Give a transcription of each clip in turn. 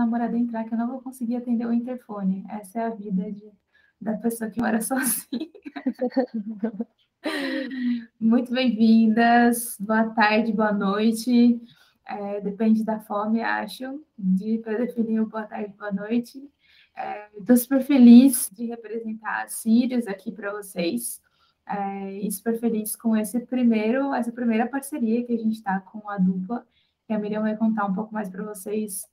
namorado entrar, que eu não vou conseguir atender o interfone. Essa é a vida da pessoa que mora sozinha. Muito bem-vindas, boa tarde, boa noite. Depende da fome, acho, para definir o boa tarde, boa noite. Estou super feliz de representar a Sirius aqui para vocês. E super feliz com essa primeira parceria que a gente está com a Dupla, que a Miriam vai contar um pouco mais para vocês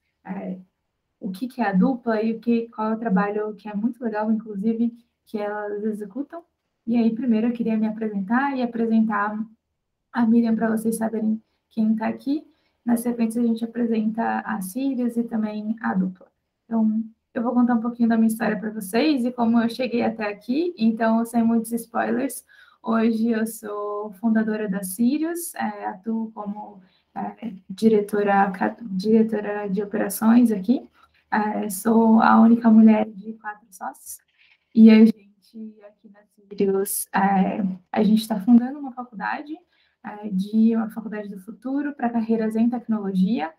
o que é a Dupla e qual é o trabalho que é muito legal, inclusive, que elas executam. E aí, primeiro, eu queria me apresentar e apresentar a Miriam para vocês saberem quem está aqui. Na sequência, a gente apresenta a Sirius e também a Dupla. Então, eu vou contar um pouquinho da minha história para vocês e como eu cheguei até aqui. Então, sem muitos spoilers, hoje eu sou fundadora da Sirius, atuo como diretora de operações aqui. Sou a única mulher de 4 sócios. E a gente, aqui na Sirius, a gente está fundando uma faculdade, uma faculdade do futuro para carreiras em tecnologia.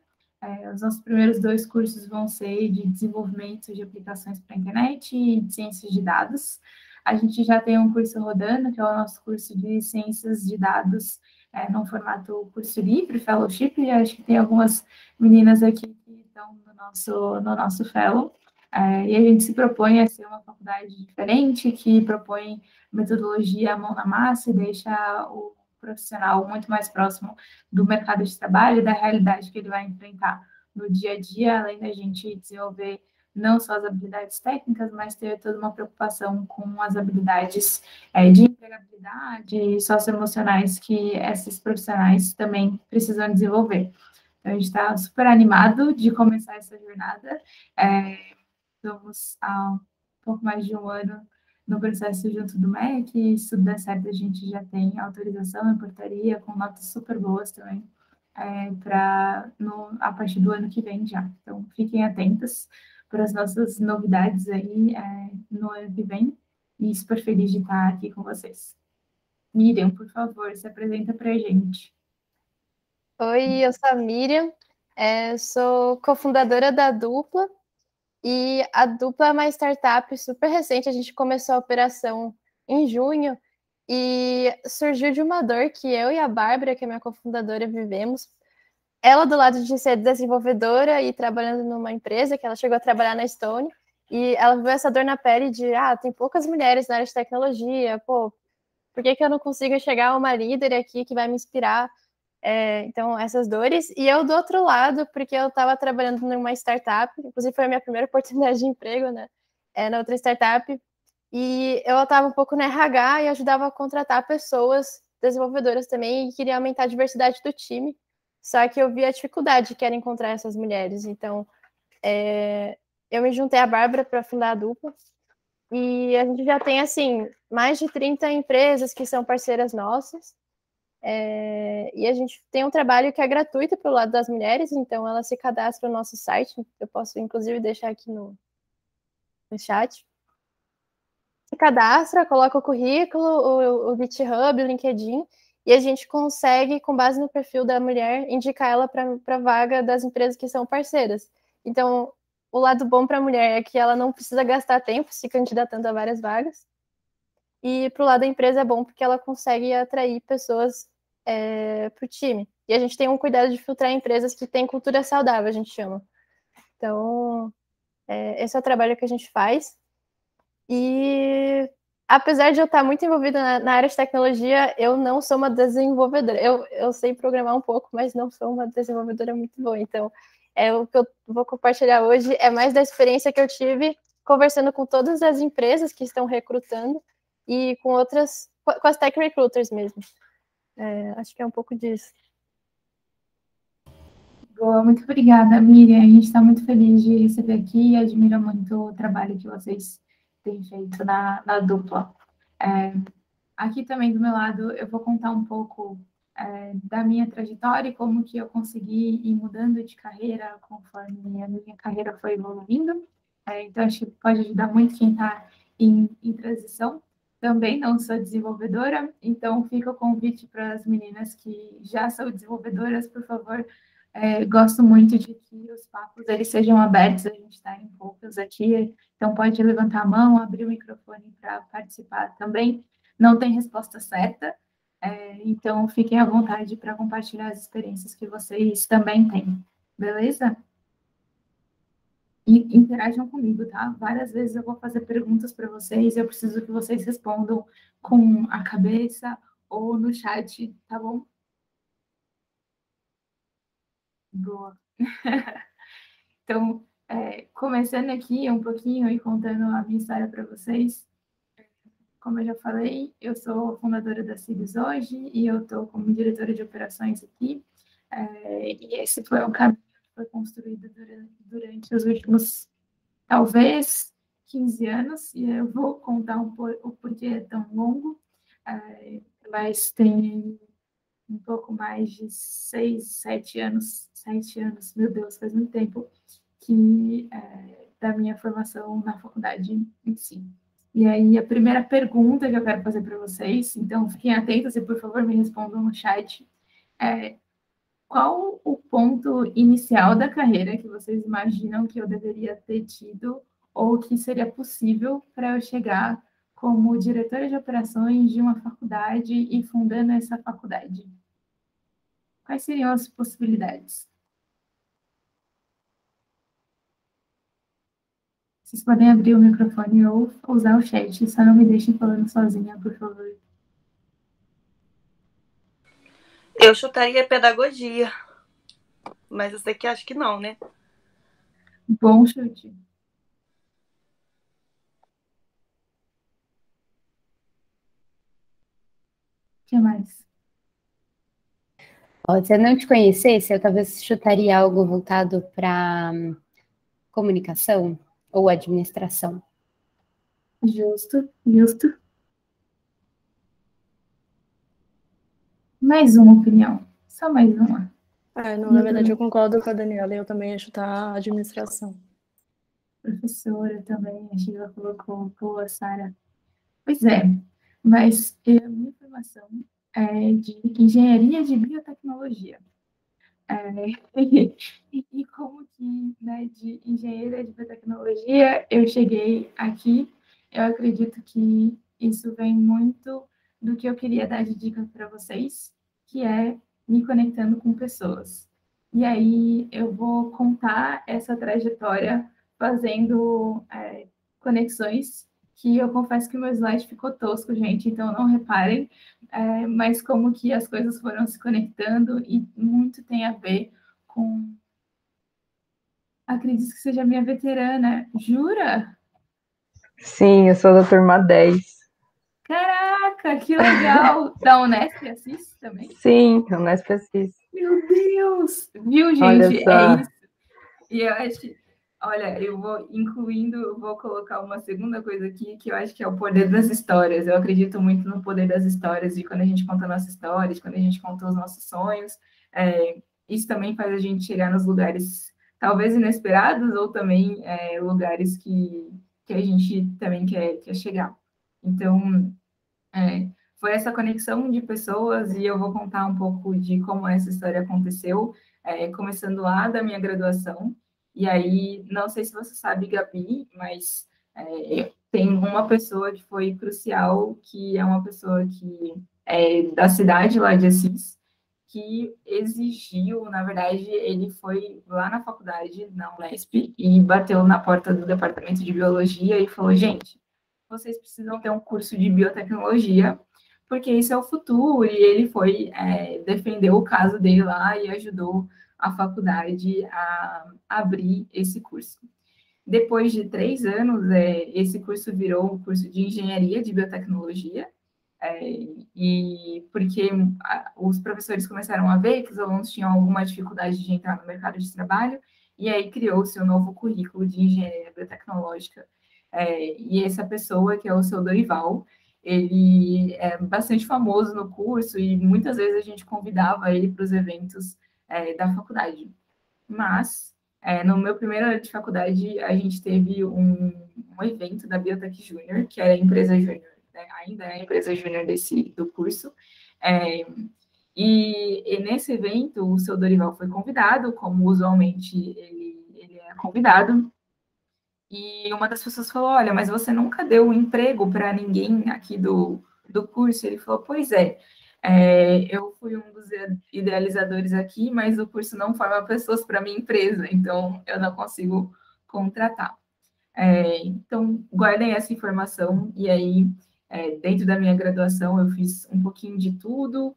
Os nossos primeiros 2 cursos vão ser de desenvolvimento de aplicações para a internet e de ciências de dados. A gente já tem um curso rodando, que é o nosso curso de ciências de dados, no formato curso livre, fellowship, e acho que tem algumas meninas aqui que estão no nosso fellow. E a gente se propõe a ser uma faculdade diferente, que propõe metodologia à mão na massa e deixa o profissional muito mais próximo do mercado de trabalho e da realidade que ele vai enfrentar no dia a dia, além da gente desenvolver não só as habilidades técnicas, mas ter toda uma preocupação com as habilidades de empregabilidade e socioemocionais que esses profissionais também precisam desenvolver. Então, a gente está super animado de começar essa jornada. Estamos há um pouco mais de um ano no processo junto do MEC, e se tudo der certo, a gente já tem autorização em portaria, com notas super boas também, a partir do ano que vem já. Então, fiquem atentas para as nossas novidades aí no ano que vem, e super feliz de estar aqui com vocês. Miriam, por favor, se apresenta para a gente. Oi, eu sou a Miriam, sou cofundadora da Dupla, e a Dupla é uma startup super recente, a gente começou a operação em junho, e surgiu de uma dor que eu e a Bárbara, que é minha cofundadora, vivemos. Ela do lado de ser desenvolvedora e trabalhando numa empresa, que ela chegou a trabalhar na Stone, e ela viu essa dor na pele de, tem poucas mulheres na área de tecnologia, pô, por que eu não consigo chegar a uma líder aqui que vai me inspirar? Então, essas dores. E eu do outro lado, porque eu estava trabalhando numa startup, inclusive foi a minha primeira oportunidade de emprego, né? Na outra startup. E eu estava um pouco na RH e ajudava a contratar pessoas desenvolvedoras também e queria aumentar a diversidade do time. Só que eu vi a dificuldade que era encontrar essas mulheres. Então, eu me juntei à Bárbara para fundar a Dupla. E a gente já tem, assim, mais de 30 empresas que são parceiras nossas. E a gente tem um trabalho que é gratuito para o lado das mulheres, então elas se cadastram no nosso site. Eu posso, inclusive, deixar aqui no chat. Se cadastra, coloca o currículo, o GitHub, o LinkedIn, e a gente consegue, com base no perfil da mulher, indicar ela para a vaga das empresas que são parceiras. Então, o lado bom para a mulher é que ela não precisa gastar tempo se candidatando a várias vagas. E para o lado da empresa é bom porque ela consegue atrair pessoas para o time. E a gente tem um cuidado de filtrar empresas que têm cultura saudável, a gente chama. Então, esse é o trabalho que a gente faz. E apesar de eu estar muito envolvida na área de tecnologia, eu não sou uma desenvolvedora. Eu sei programar um pouco, mas não sou uma desenvolvedora muito boa. Então, o que eu vou compartilhar hoje é mais da experiência que eu tive conversando com todas as empresas que estão recrutando e com as tech recruiters mesmo. Acho que é um pouco disso. Boa, muito obrigada, Miriam. A gente está muito feliz de receber aqui e admira muito o trabalho que vocês têm feito na Dupla. Aqui também do meu lado, eu vou contar um pouco da minha trajetória e como que eu consegui ir mudando de carreira conforme a minha carreira foi evoluindo. Então, acho que pode ajudar muito quem está em transição. Também não sou desenvolvedora, então fica o convite para as meninas que já são desenvolvedoras, por favor, Gosto muito de que os papos eles sejam abertos, a gente está em poucas aqui, então pode levantar a mão, abrir o microfone para participar também. Não tem resposta certa, então fiquem à vontade para compartilhar as experiências que vocês também têm, beleza? E interajam comigo, tá? Várias vezes eu vou fazer perguntas para vocês, eu preciso que vocês respondam com a cabeça ou no chat, tá bom? Boa. Então, começando aqui um pouquinho e contando a minha história para vocês, como eu já falei, eu sou fundadora da CIBS hoje e eu estou como diretora de operações aqui. E esse foi um caminho que foi construído durante os últimos, talvez, 15 anos, e eu vou contar o porquê é tão longo, mas tem um pouco mais de 7 anos, meu Deus, faz muito tempo, que da minha formação na faculdade em si. E aí, a primeira pergunta que eu quero fazer para vocês, então fiquem atentos e, por favor, me respondam no chat, é qual o ponto inicial da carreira que vocês imaginam que eu deveria ter tido ou que seria possível para eu chegar como diretora de operações de uma faculdade e fundando essa faculdade? Quais seriam as possibilidades? Vocês podem abrir o microfone ou usar o chat, só não me deixem falando sozinha, por favor. Eu chutaria pedagogia, mas eu sei que acho que não, né? Bom chute. O que mais? Se eu não te conhecesse, eu talvez chutaria algo voltado para comunicação ou administração. Justo, justo. Mais uma opinião, só mais uma. Não, na verdade, eu concordo com a Daniela e eu também ia chutar a administração. Professora também, a Sheila colocou, boa, Sara. Pois é, mas a minha formação é de engenharia de biotecnologia. E como que, né, de engenheira de biotecnologia, eu cheguei aqui, eu acredito que isso vem muito do que eu queria dar de dica para vocês, que é me conectando com pessoas. E aí eu vou contar essa trajetória fazendo conexões, que eu confesso que o meu slide ficou tosco, gente, então não reparem, mas como que as coisas foram se conectando e muito tem a ver com... Acredito que seja minha veterana. Jura? Sim, eu sou da turma 10. Caraca, que legal! Da Unesp Assis também? Sim, Unesp Assis. Meu Deus! Viu, gente? Olha só. É isso. E eu acho que, olha, eu vou colocar uma segunda coisa aqui, que eu acho que é o poder das histórias. Eu acredito muito no poder das histórias, de quando a gente conta a nossa história, de quando a gente conta os nossos sonhos. Isso também faz a gente chegar nos lugares talvez inesperados, ou também lugares que a gente também quer chegar. Então, foi essa conexão de pessoas, e eu vou contar um pouco de como essa história aconteceu, começando lá da minha graduação. E aí, não sei se você sabe, Gabi, mas tem uma pessoa que foi crucial, que é uma pessoa que é da cidade lá de Assis, que exigiu, na verdade, ele foi lá na faculdade, na Unesp, e bateu na porta do departamento de biologia e falou: gente, vocês precisam ter um curso de biotecnologia, porque isso é o futuro, e ele foi defender o caso dele lá e ajudou a faculdade a abrir esse curso. Depois de 3 anos, esse curso virou um curso de engenharia de biotecnologia, e porque os professores começaram a ver que os alunos tinham alguma dificuldade de entrar no mercado de trabalho, e aí criou-se um novo currículo de engenharia biotecnológica. E essa pessoa, que é o seu Dorival, ele é bastante famoso no curso, e muitas vezes a gente convidava ele para os eventos da faculdade. Mas, no meu primeiro ano de faculdade, a gente teve um evento da Biotech Júnior, que era a empresa júnior, né? Ainda é a empresa júnior do curso, E nesse evento, o seu Dorival foi convidado, como usualmente ele é convidado, e uma das pessoas falou, olha, mas você nunca deu um emprego para ninguém aqui do curso? Ele falou, pois é, eu fui um dos idealizadores aqui, mas o curso não forma pessoas para minha empresa, então eu não consigo contratar. Então, guardem essa informação, e aí, dentro da minha graduação, eu fiz um pouquinho de tudo,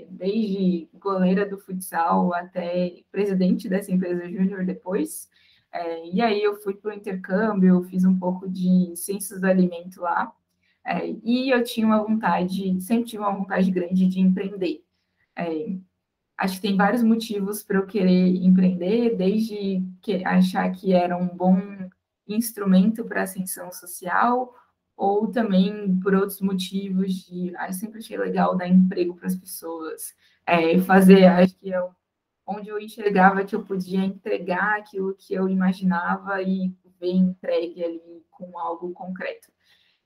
desde goleira do futsal até presidente dessa empresa júnior depois. E aí eu fui para o intercâmbio, eu fiz um pouco de ciências do alimento lá, e eu tinha uma vontade, sempre tive uma vontade grande de empreender. Acho que tem vários motivos para eu querer empreender, desde achar que era um bom instrumento para ascensão social, ou também por outros motivos eu sempre achei legal dar emprego para as pessoas, fazer, acho que onde eu enxergava que eu podia entregar aquilo que eu imaginava e ver entregue ali com algo concreto.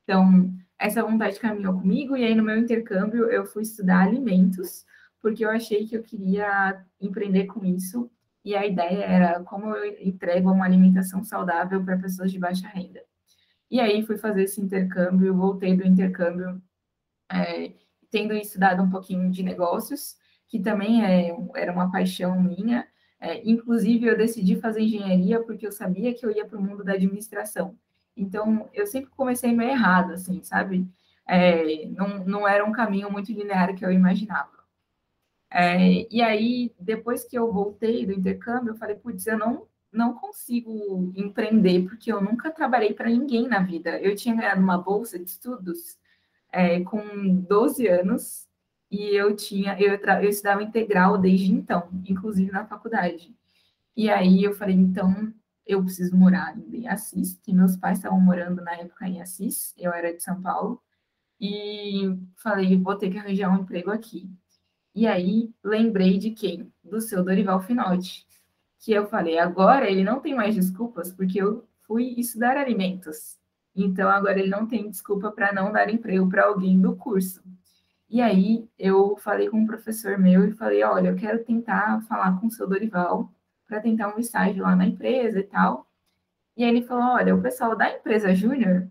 Então, essa vontade caminhou comigo, e aí no meu intercâmbio eu fui estudar alimentos, porque eu achei que eu queria empreender com isso, e a ideia era como eu entrego uma alimentação saudável para pessoas de baixa renda. E aí fui fazer esse intercâmbio, voltei do intercâmbio, tendo estudado um pouquinho de negócios, que também era uma paixão minha. Inclusive, eu decidi fazer engenharia porque eu sabia que eu ia para o mundo da administração. Então, eu sempre comecei meio errado, assim, sabe? Não era um caminho muito linear que eu imaginava. E aí, depois que eu voltei do intercâmbio, eu falei, putz, eu não consigo empreender, porque eu nunca trabalhei para ninguém na vida. Eu tinha ganhado uma bolsa de estudos com 12 anos, e eu estudava integral desde então, inclusive na faculdade. E aí eu falei, então, eu preciso morar em Assis, que meus pais estavam morando na época em Assis, eu era de São Paulo, e falei, vou ter que arranjar um emprego aqui. E aí, lembrei de quem? Do seu Dorival Finotti, que eu falei, agora ele não tem mais desculpas, porque eu fui estudar alimentos. Então, agora ele não tem desculpa para não dar emprego para alguém do curso. E aí, eu falei com um professor meu e falei, olha, eu quero tentar falar com o seu Dorival para tentar um estágio lá na empresa e tal. E aí ele falou, olha, o pessoal da empresa Júnior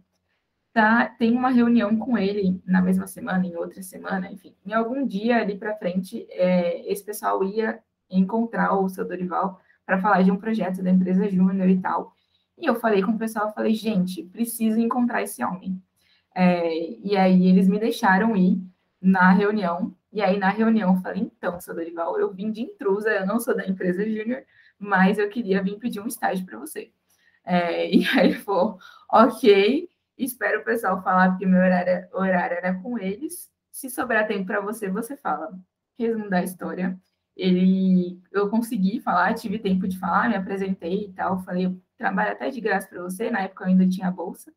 tem uma reunião com ele na mesma semana, em outra semana, enfim. Em algum dia ali para frente, esse pessoal ia encontrar o seu Dorival para falar de um projeto da empresa Júnior e tal. E eu falei com o pessoal, falei, gente, preciso encontrar esse homem. E aí eles me deixaram ir na reunião, e aí na reunião eu falei, então, seu Dorival, eu vim de intrusa, eu não sou da empresa Júnior, mas eu queria vir pedir um estágio para você. E aí ele falou, ok, espero o pessoal falar, porque meu horário era com eles. Se sobrar tempo para você, você fala. Resumo da história. Eu consegui falar, tive tempo de falar, me apresentei e tal. Falei, eu trabalho até de graça para você. Na época eu ainda tinha bolsa.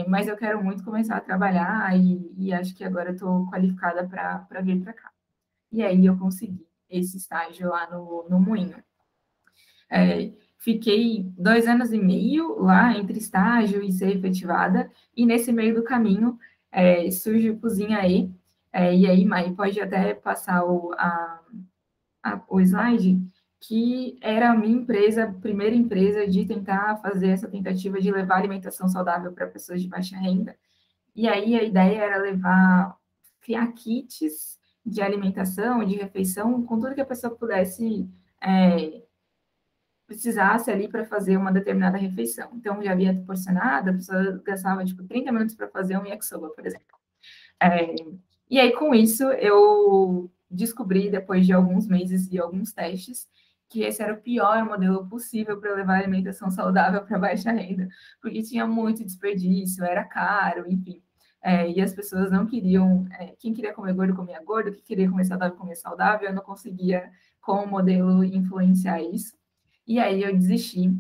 Mas eu quero muito começar a trabalhar e acho que agora eu estou qualificada para vir para cá. E aí eu consegui esse estágio lá no Moinho. Fiquei 2 anos e meio lá entre estágio e ser efetivada, e nesse meio do caminho surge o Cozinha E, e aí, Mai, pode até passar o slide, que era a minha empresa, primeira empresa de tentar fazer essa tentativa de levar alimentação saudável para pessoas de baixa renda. E aí a ideia era criar kits de alimentação, de refeição, com tudo que a pessoa precisasse ali para fazer uma determinada refeição. Então, já havia porcionado, a pessoa gastava, 30 minutos para fazer um yakisoba, por exemplo. E aí, com isso, eu descobri, depois de alguns meses e alguns testes, que esse era o pior modelo possível para levar alimentação saudável para baixa renda, porque tinha muito desperdício, era caro, enfim. E as pessoas não queriam... quem queria comer gordo, comia gordo, quem queria comer saudável, comia saudável. Eu não conseguia, com o modelo, influenciar isso. E aí eu desisti.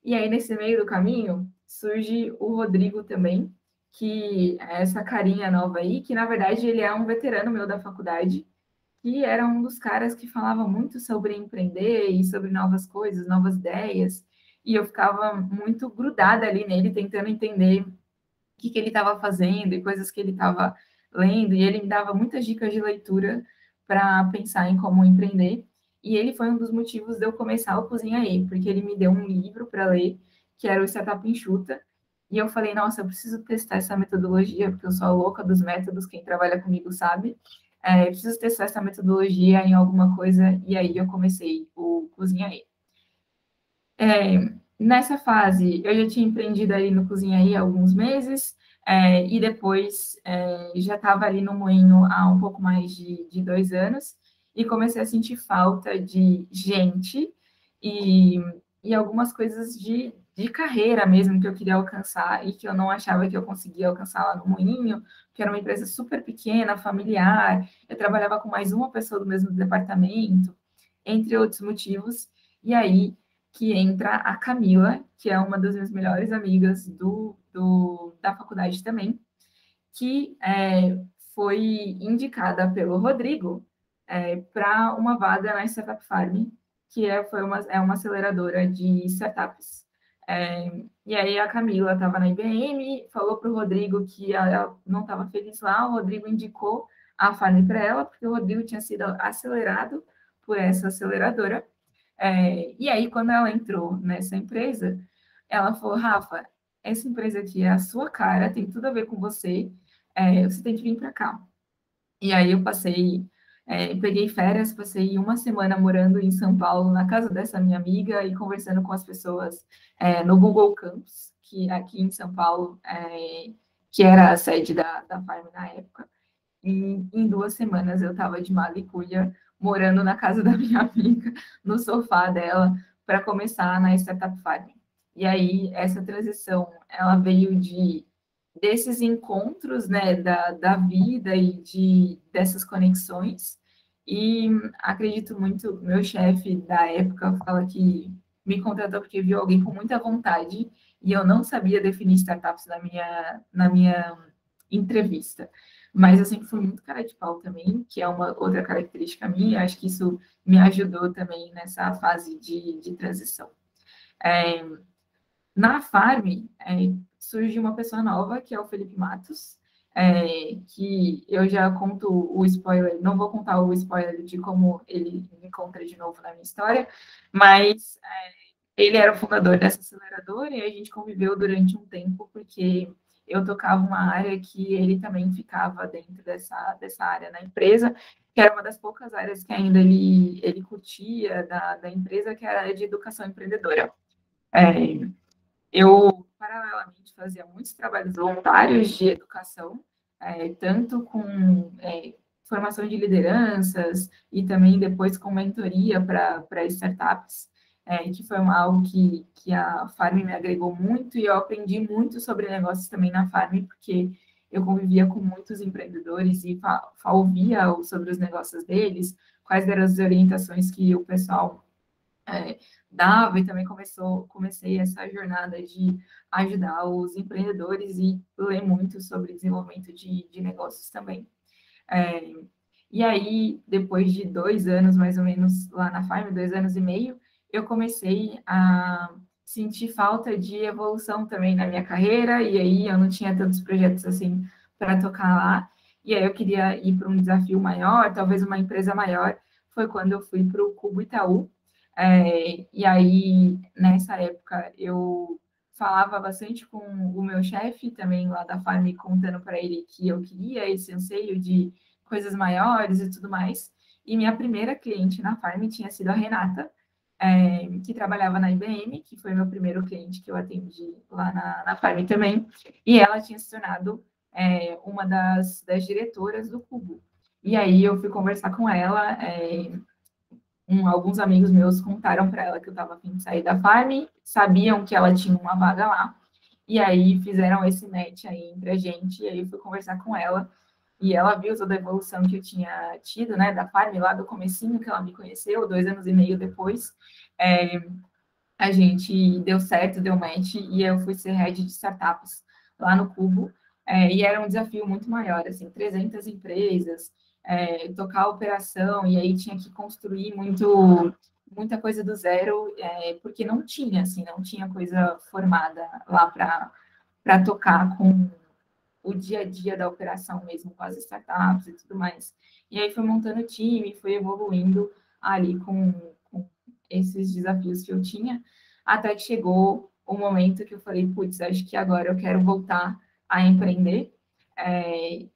E aí, nesse meio do caminho, surge o Rodrigo também, que é essa carinha nova aí, que, na verdade, ele é um veterano meu da faculdade, que era um dos caras que falava muito sobre empreender e sobre novas coisas, novas ideias, e eu ficava muito grudada ali nele, tentando entender o que ele estava fazendo e coisas que ele estava lendo, e ele me dava muitas dicas de leitura para pensar em como empreender. E ele foi um dos motivos de eu começar o Cozinha Aí, porque ele me deu um livro para ler, que era o Startup Enxuta, e eu falei, nossa, eu preciso testar essa metodologia, porque eu sou a louca dos métodos, quem trabalha comigo sabe. Eu preciso testar essa metodologia em alguma coisa, e aí eu comecei o Cozinha Aí. Nessa fase, eu já tinha empreendido ali no Cozinha Aí há alguns meses, e depois já estava ali no Moinho há um pouco mais de 2 anos, e comecei a sentir falta de gente e algumas coisas de carreira mesmo que eu queria alcançar e que eu não achava que eu conseguia alcançar lá no Moinho, que era uma empresa super pequena, familiar, eu trabalhava com mais uma pessoa do mesmo departamento, entre outros motivos, e aí que entra a Camila, que é uma das minhas melhores amigas da faculdade também, que foi indicada pelo Rodrigo para uma vaga na Startup Farm, que é uma aceleradora de startups. E aí a Camila estava na IBM, falou para o Rodrigo que ela não estava feliz lá, o Rodrigo indicou a Farm para ela, porque o Rodrigo tinha sido acelerado por essa aceleradora. E aí, quando ela entrou nessa empresa, ela falou, Rafa, essa empresa aqui é a sua cara, tem tudo a ver com você, você tem que vir para cá. E aí eu peguei férias, passei uma semana morando em São Paulo, na casa dessa minha amiga, e conversando com as pessoas no Google Campus, que aqui em São Paulo, que era a sede da Farm na época. E em 2 semanas eu estava de mala e cuia, morando na casa da minha amiga, no sofá dela, para começar na Startup Farm. E aí, essa transição, ela veio desses encontros, né, da vida e dessas conexões. E acredito muito, meu chefe da época fala que me contratou porque viu alguém com muita vontade e eu não sabia definir startups na minha entrevista. Mas eu sempre fui muito cara de pau também, que é uma outra característica minha, acho que isso me ajudou também nessa fase de transição. Na Farm, surge uma pessoa nova, que é o Felipe Matos, que eu já conto o spoiler, não vou contar o spoiler de como ele me encontra de novo na minha história, mas ele era o fundador dessa aceleradora e a gente conviveu durante um tempo, porque eu tocava uma área que ele também ficava dentro dessa área na empresa, que era uma das poucas áreas que ainda ele curtia da empresa, que era a área de educação empreendedora. Eu, paralelamente, fazia muitos trabalhos voluntários de educação, tanto com formação de lideranças e também depois com mentoria para startups, que foi algo que a Farm me agregou muito e eu aprendi muito sobre negócios também na Farm, porque eu convivia com muitos empreendedores e ouvia sobre os negócios deles, quais eram as orientações que o pessoal dava, e também comecei essa jornada de ajudar os empreendedores e ler muito sobre desenvolvimento de negócios também. E aí, depois de 2 anos, mais ou menos, lá na Farm, 2 anos e meio, eu comecei a sentir falta de evolução também na minha carreira, e aí eu não tinha tantos projetos assim para tocar lá, e aí eu queria ir para um desafio maior, talvez uma empresa maior, foi quando eu fui para o Cubo Itaú, e aí, nessa época, eu falava bastante com o meu chefe também lá da Farm, contando para ele que eu queria esse anseio de coisas maiores e tudo mais, e minha primeira cliente na Farm tinha sido a Renata, que trabalhava na IBM, que foi meu primeiro cliente que eu atendi lá na Farm também, e ela tinha se tornado uma das diretoras do Cubo. E aí eu fui conversar com ela, alguns amigos meus contaram para ela que eu estava a fim de sair da Farm, sabiam que ela tinha uma vaga lá, e aí fizeram esse match aí entre a gente, e aí eu fui conversar com ela, e ela viu toda a evolução que eu tinha tido, né, da Farm, lá do comecinho que ela me conheceu, 2 anos e meio depois, a gente deu certo, deu match, e eu fui ser head de startups lá no Cubo, e era um desafio muito maior, assim, 300 empresas, tocar a operação, e aí tinha que construir muita coisa do zero, porque não tinha, assim, não tinha coisa formada lá para tocar com o dia a dia da operação mesmo com as startups e tudo mais. E aí fui montando o time, fui evoluindo ali com esses desafios que eu tinha, até que chegou o momento que eu falei, putz, acho que agora eu quero voltar a empreender,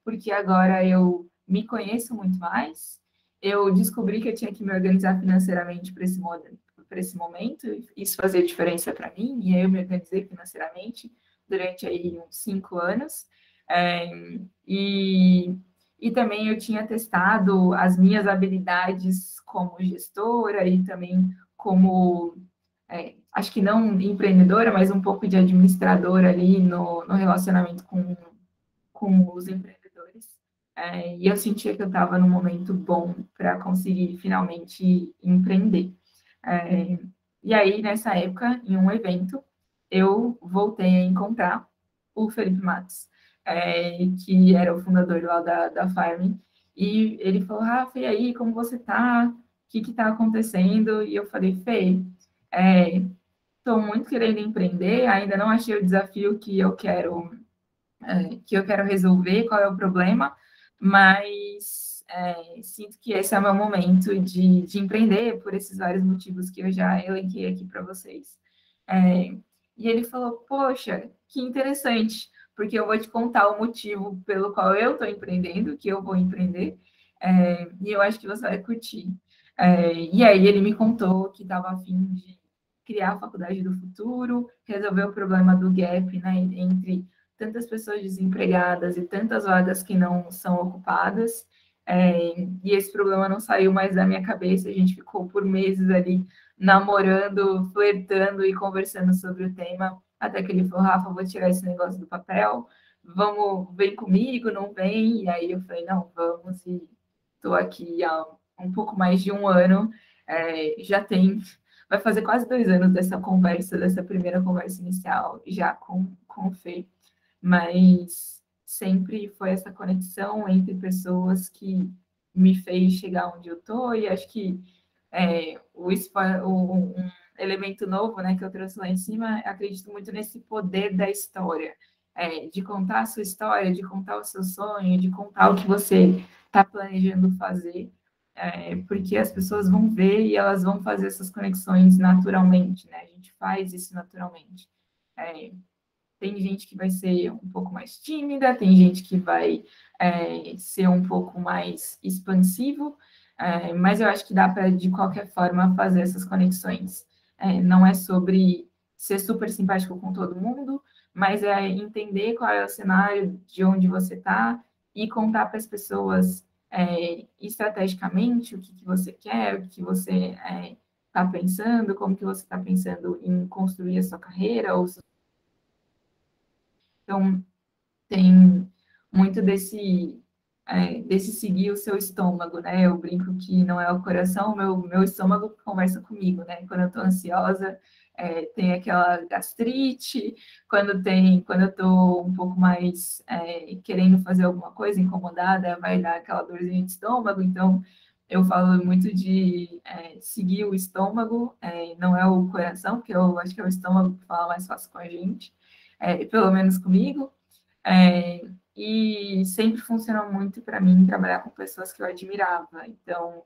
porque agora eu me conheço muito mais, eu descobri que eu tinha que me organizar financeiramente para esse momento, isso fazia diferença para mim, e aí eu me organizei financeiramente durante aí uns 5 anos, e também eu tinha testado as minhas habilidades como gestora e também como, acho que não empreendedora, mas um pouco de administradora ali no relacionamento com os empreendedores. E eu sentia que eu estava num momento bom para conseguir finalmente empreender. E aí, nessa época, em um evento, eu voltei a encontrar o Felipe Matos, que era o fundador lá da Farm, e ele falou, Rafa, e aí, como você tá? O que está acontecendo? E eu falei, Fê, estou muito querendo empreender, ainda não achei o desafio que eu quero resolver, qual é o problema, mas sinto que esse é o meu momento de empreender por esses vários motivos que eu já elenquei aqui para vocês. E ele falou, poxa, que interessante, porque eu vou te contar o motivo pelo qual eu estou empreendendo, que eu vou empreender, e eu acho que você vai curtir. E aí ele me contou que estava a fim de criar a faculdade do futuro, resolver o problema do gap, né, entre tantas pessoas desempregadas e tantas vagas que não são ocupadas, e esse problema não saiu mais da minha cabeça, a gente ficou por meses ali namorando, flertando e conversando sobre o tema, até que ele falou, Rafa, vou tirar esse negócio do papel, vem comigo, não vem? E aí eu falei, não, vamos, e estou aqui há um pouco mais de um ano, vai fazer quase 2 anos dessa primeira conversa inicial, já com o Fê, mas sempre foi essa conexão entre pessoas que me fez chegar onde eu estou, e acho que um elemento novo, né, que eu trouxe lá em cima, acredito muito nesse poder da história, de contar a sua história, de contar o seu sonho, de contar o que você está planejando fazer, porque as pessoas vão ver e elas vão fazer essas conexões naturalmente, né? A gente faz isso naturalmente. Tem gente que vai ser um pouco mais tímida, tem gente que vai ser um pouco mais expansivo, mas eu acho que dá para, de qualquer forma, fazer essas conexões. Não é sobre ser super simpático com todo mundo, mas é entender qual é o cenário de onde você está e contar para as pessoas estrategicamente o que você quer, o que você está pensando, como que você está pensando em construir a sua carreira. Então, tem muito desse seguir o seu estômago, né? Eu brinco que não é o coração, meu estômago conversa comigo, né? Quando eu estou ansiosa, tem aquela gastrite, quando eu estou um pouco mais querendo fazer alguma coisa, incomodada, vai dar aquela dorzinha de estômago, então eu falo muito de seguir o estômago, não é o coração, porque eu acho que é o estômago que fala mais fácil com a gente, pelo menos comigo, e sempre funcionou muito para mim trabalhar com pessoas que eu admirava. Então,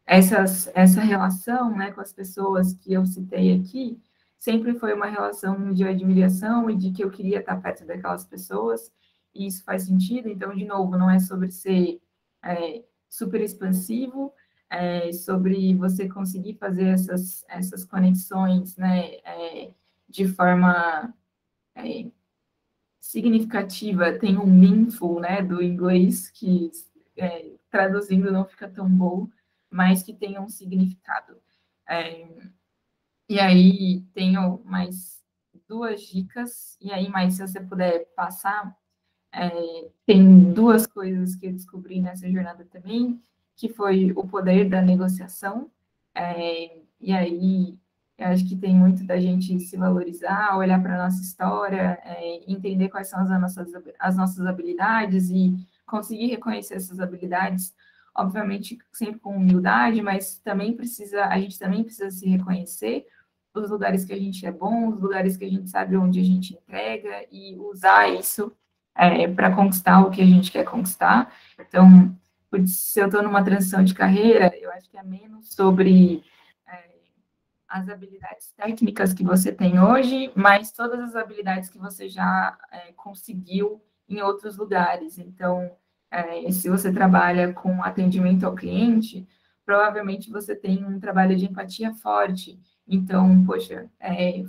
essa relação, né, com as pessoas que eu citei aqui sempre foi uma relação de admiração e de que eu queria estar perto daquelas pessoas, e isso faz sentido. Então, de novo, não é sobre ser super expansivo, sobre você conseguir fazer essas conexões, né, de forma significativa. Tem um meaningful, né, do inglês, que traduzindo não fica tão bom, mas que tem um significado. E aí tenho mais 2 dicas, e aí, mais se você puder passar, tem 2 coisas que eu descobri nessa jornada também, que foi o poder da negociação, e aí eu acho que tem muito da gente se valorizar, olhar para a nossa história, entender quais são as nossas habilidades e conseguir reconhecer essas habilidades, obviamente sempre com humildade, mas a gente também precisa se reconhecer os lugares que a gente é bom, os lugares que a gente sabe onde a gente entrega, e usar isso para conquistar o que a gente quer conquistar. Então, se eu estou numa transição de carreira, eu acho que é menos sobre as habilidades técnicas que você tem hoje, mas todas as habilidades que você já conseguiu em outros lugares. Então, se você trabalha com atendimento ao cliente, provavelmente você tem um trabalho de empatia forte. Então, poxa,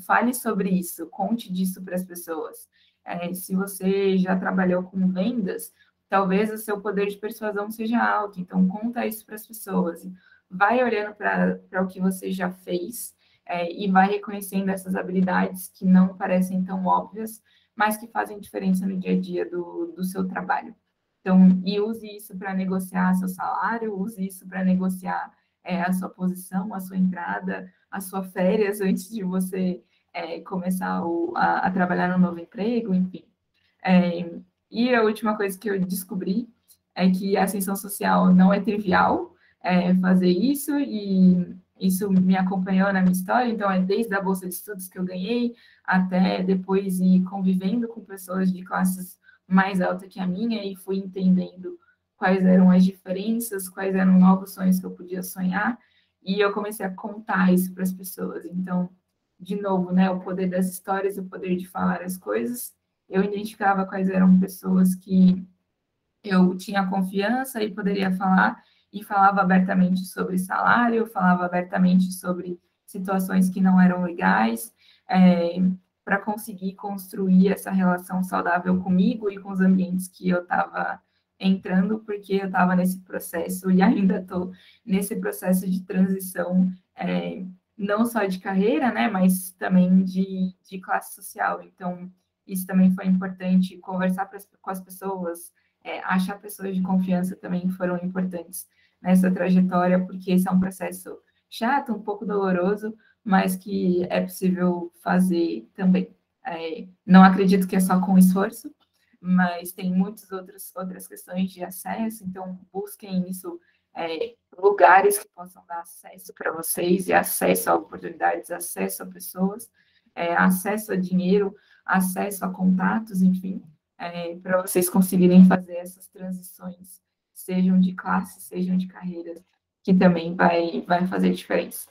fale sobre isso, conte disso para as pessoas. Se você já trabalhou com vendas, talvez o seu poder de persuasão seja alto. Então, conta isso para as pessoas. Vai olhando para o que você já fez e vai reconhecendo essas habilidades que não parecem tão óbvias, mas que fazem diferença no dia a dia do seu trabalho. Então, e use isso para negociar seu salário, use isso para negociar a sua posição, a sua entrada, as suas férias antes de você começar a trabalhar no novo emprego, enfim. E a última coisa que eu descobri é que a ascensão social não é trivial fazer isso, e isso me acompanhou na minha história, então é desde a bolsa de estudos que eu ganhei, até depois ir convivendo com pessoas de classes mais altas que a minha, e fui entendendo quais eram as diferenças, quais eram novos sonhos que eu podia sonhar, e eu comecei a contar isso para as pessoas. Então, de novo, né, o poder das histórias, o poder de falar as coisas, eu identificava quais eram pessoas que eu tinha confiança e poderia falar, e falava abertamente sobre salário, falava abertamente sobre situações que não eram legais, para conseguir construir essa relação saudável comigo e com os ambientes que eu estava entrando, porque eu estava nesse processo e ainda estou nesse processo de transição, não só de carreira, né, mas também de classe social. Então, isso também foi importante, conversar com as pessoas, achar pessoas de confiança também foram importantes nessa trajetória, porque esse é um processo chato, um pouco doloroso, mas que é possível fazer também. Não acredito que é só com esforço, mas tem muitas outras questões de acesso, então busquem isso, lugares que possam dar acesso para vocês, e acesso a oportunidades, acesso a pessoas, acesso a dinheiro, acesso a contatos, enfim, para vocês conseguirem fazer essas transições, sejam de classe, sejam de carreiras, que também vai fazer diferença.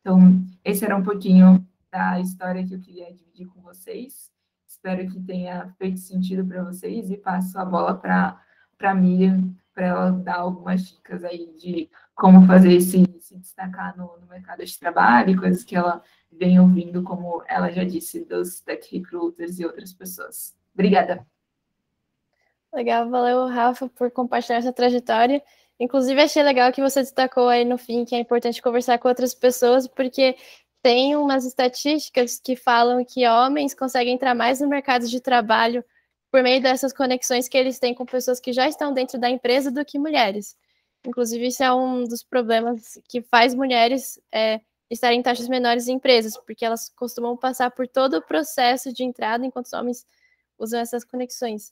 Então, esse era um pouquinho da história que eu queria dividir com vocês. Espero que tenha feito sentido para vocês, e passo a bola para a Miriam, para ela dar algumas dicas aí de como fazer se destacar no mercado de trabalho, e coisas que ela vem ouvindo, como ela já disse, dos tech recruiters e outras pessoas. Obrigada. Legal, valeu, Rafa, por compartilhar essa trajetória. Inclusive, achei legal que você destacou aí no fim que é importante conversar com outras pessoas, porque tem umas estatísticas que falam que homens conseguem entrar mais no mercado de trabalho por meio dessas conexões que eles têm com pessoas que já estão dentro da empresa do que mulheres. Inclusive, isso é um dos problemas que faz mulheres estarem em taxas menores em empresas, porque elas costumam passar por todo o processo de entrada, enquanto os homens usam essas conexões.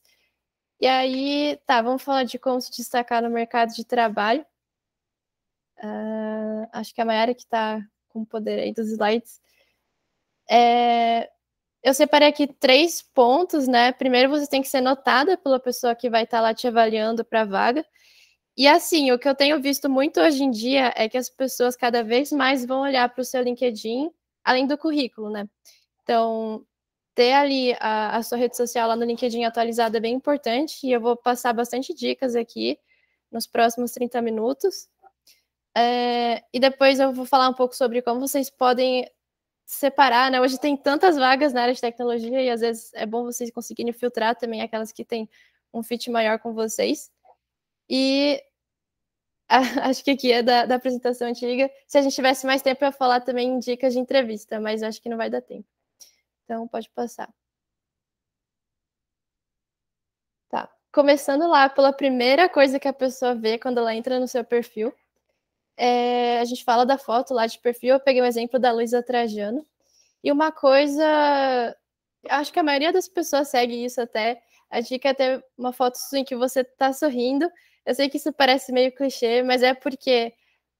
E aí, vamos falar de como se destacar no mercado de trabalho. Acho que a Mayara que está com o poder aí dos slides. Eu separei aqui 3 pontos, né? Primeiro, você tem que ser notada pela pessoa que vai estar lá te avaliando para a vaga. E assim, o que eu tenho visto muito hoje em dia é que as pessoas cada vez mais vão olhar para o seu LinkedIn, além do currículo, né? Então, ter ali a sua rede social lá no LinkedIn atualizada é bem importante, e eu vou passar bastante dicas aqui nos próximos 30 minutos. E depois eu vou falar um pouco sobre como vocês podem separar, né? Hoje tem tantas vagas na área de tecnologia, e às vezes é bom vocês conseguirem filtrar também aquelas que têm um fit maior com vocês. E acho que aqui é da apresentação antiga. Se a gente tivesse mais tempo, eu ia falar também dicas de entrevista, mas acho que não vai dar tempo. Então, pode passar. Tá. Começando lá pela primeira coisa que a pessoa vê quando ela entra no seu perfil. A gente fala da foto lá de perfil. Eu peguei um exemplo da Luísa Trajano. E uma coisa... Acho que a maioria das pessoas segue isso até. A dica é ter uma foto em que você está sorrindo. Eu sei que isso parece meio clichê, mas é porque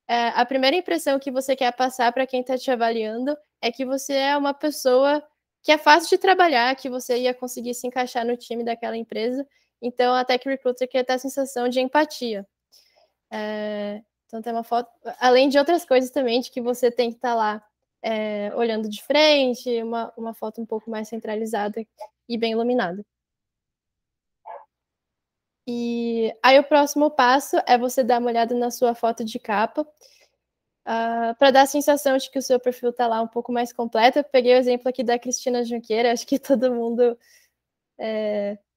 a primeira impressão que você quer passar para quem está te avaliando é que você é uma pessoa que é fácil de trabalhar, que você ia conseguir se encaixar no time daquela empresa. Então, a Tech Recruiter quer ter a sensação de empatia. Então, tem uma foto, além de outras coisas também, de que você tem que estar lá olhando de frente, uma foto um pouco mais centralizada e bem iluminada. E aí o próximo passo é você dar uma olhada na sua foto de capa, para dar a sensação de que o seu perfil está lá um pouco mais completo. Eu peguei o exemplo aqui da Cristina Junqueira, acho que todo mundo,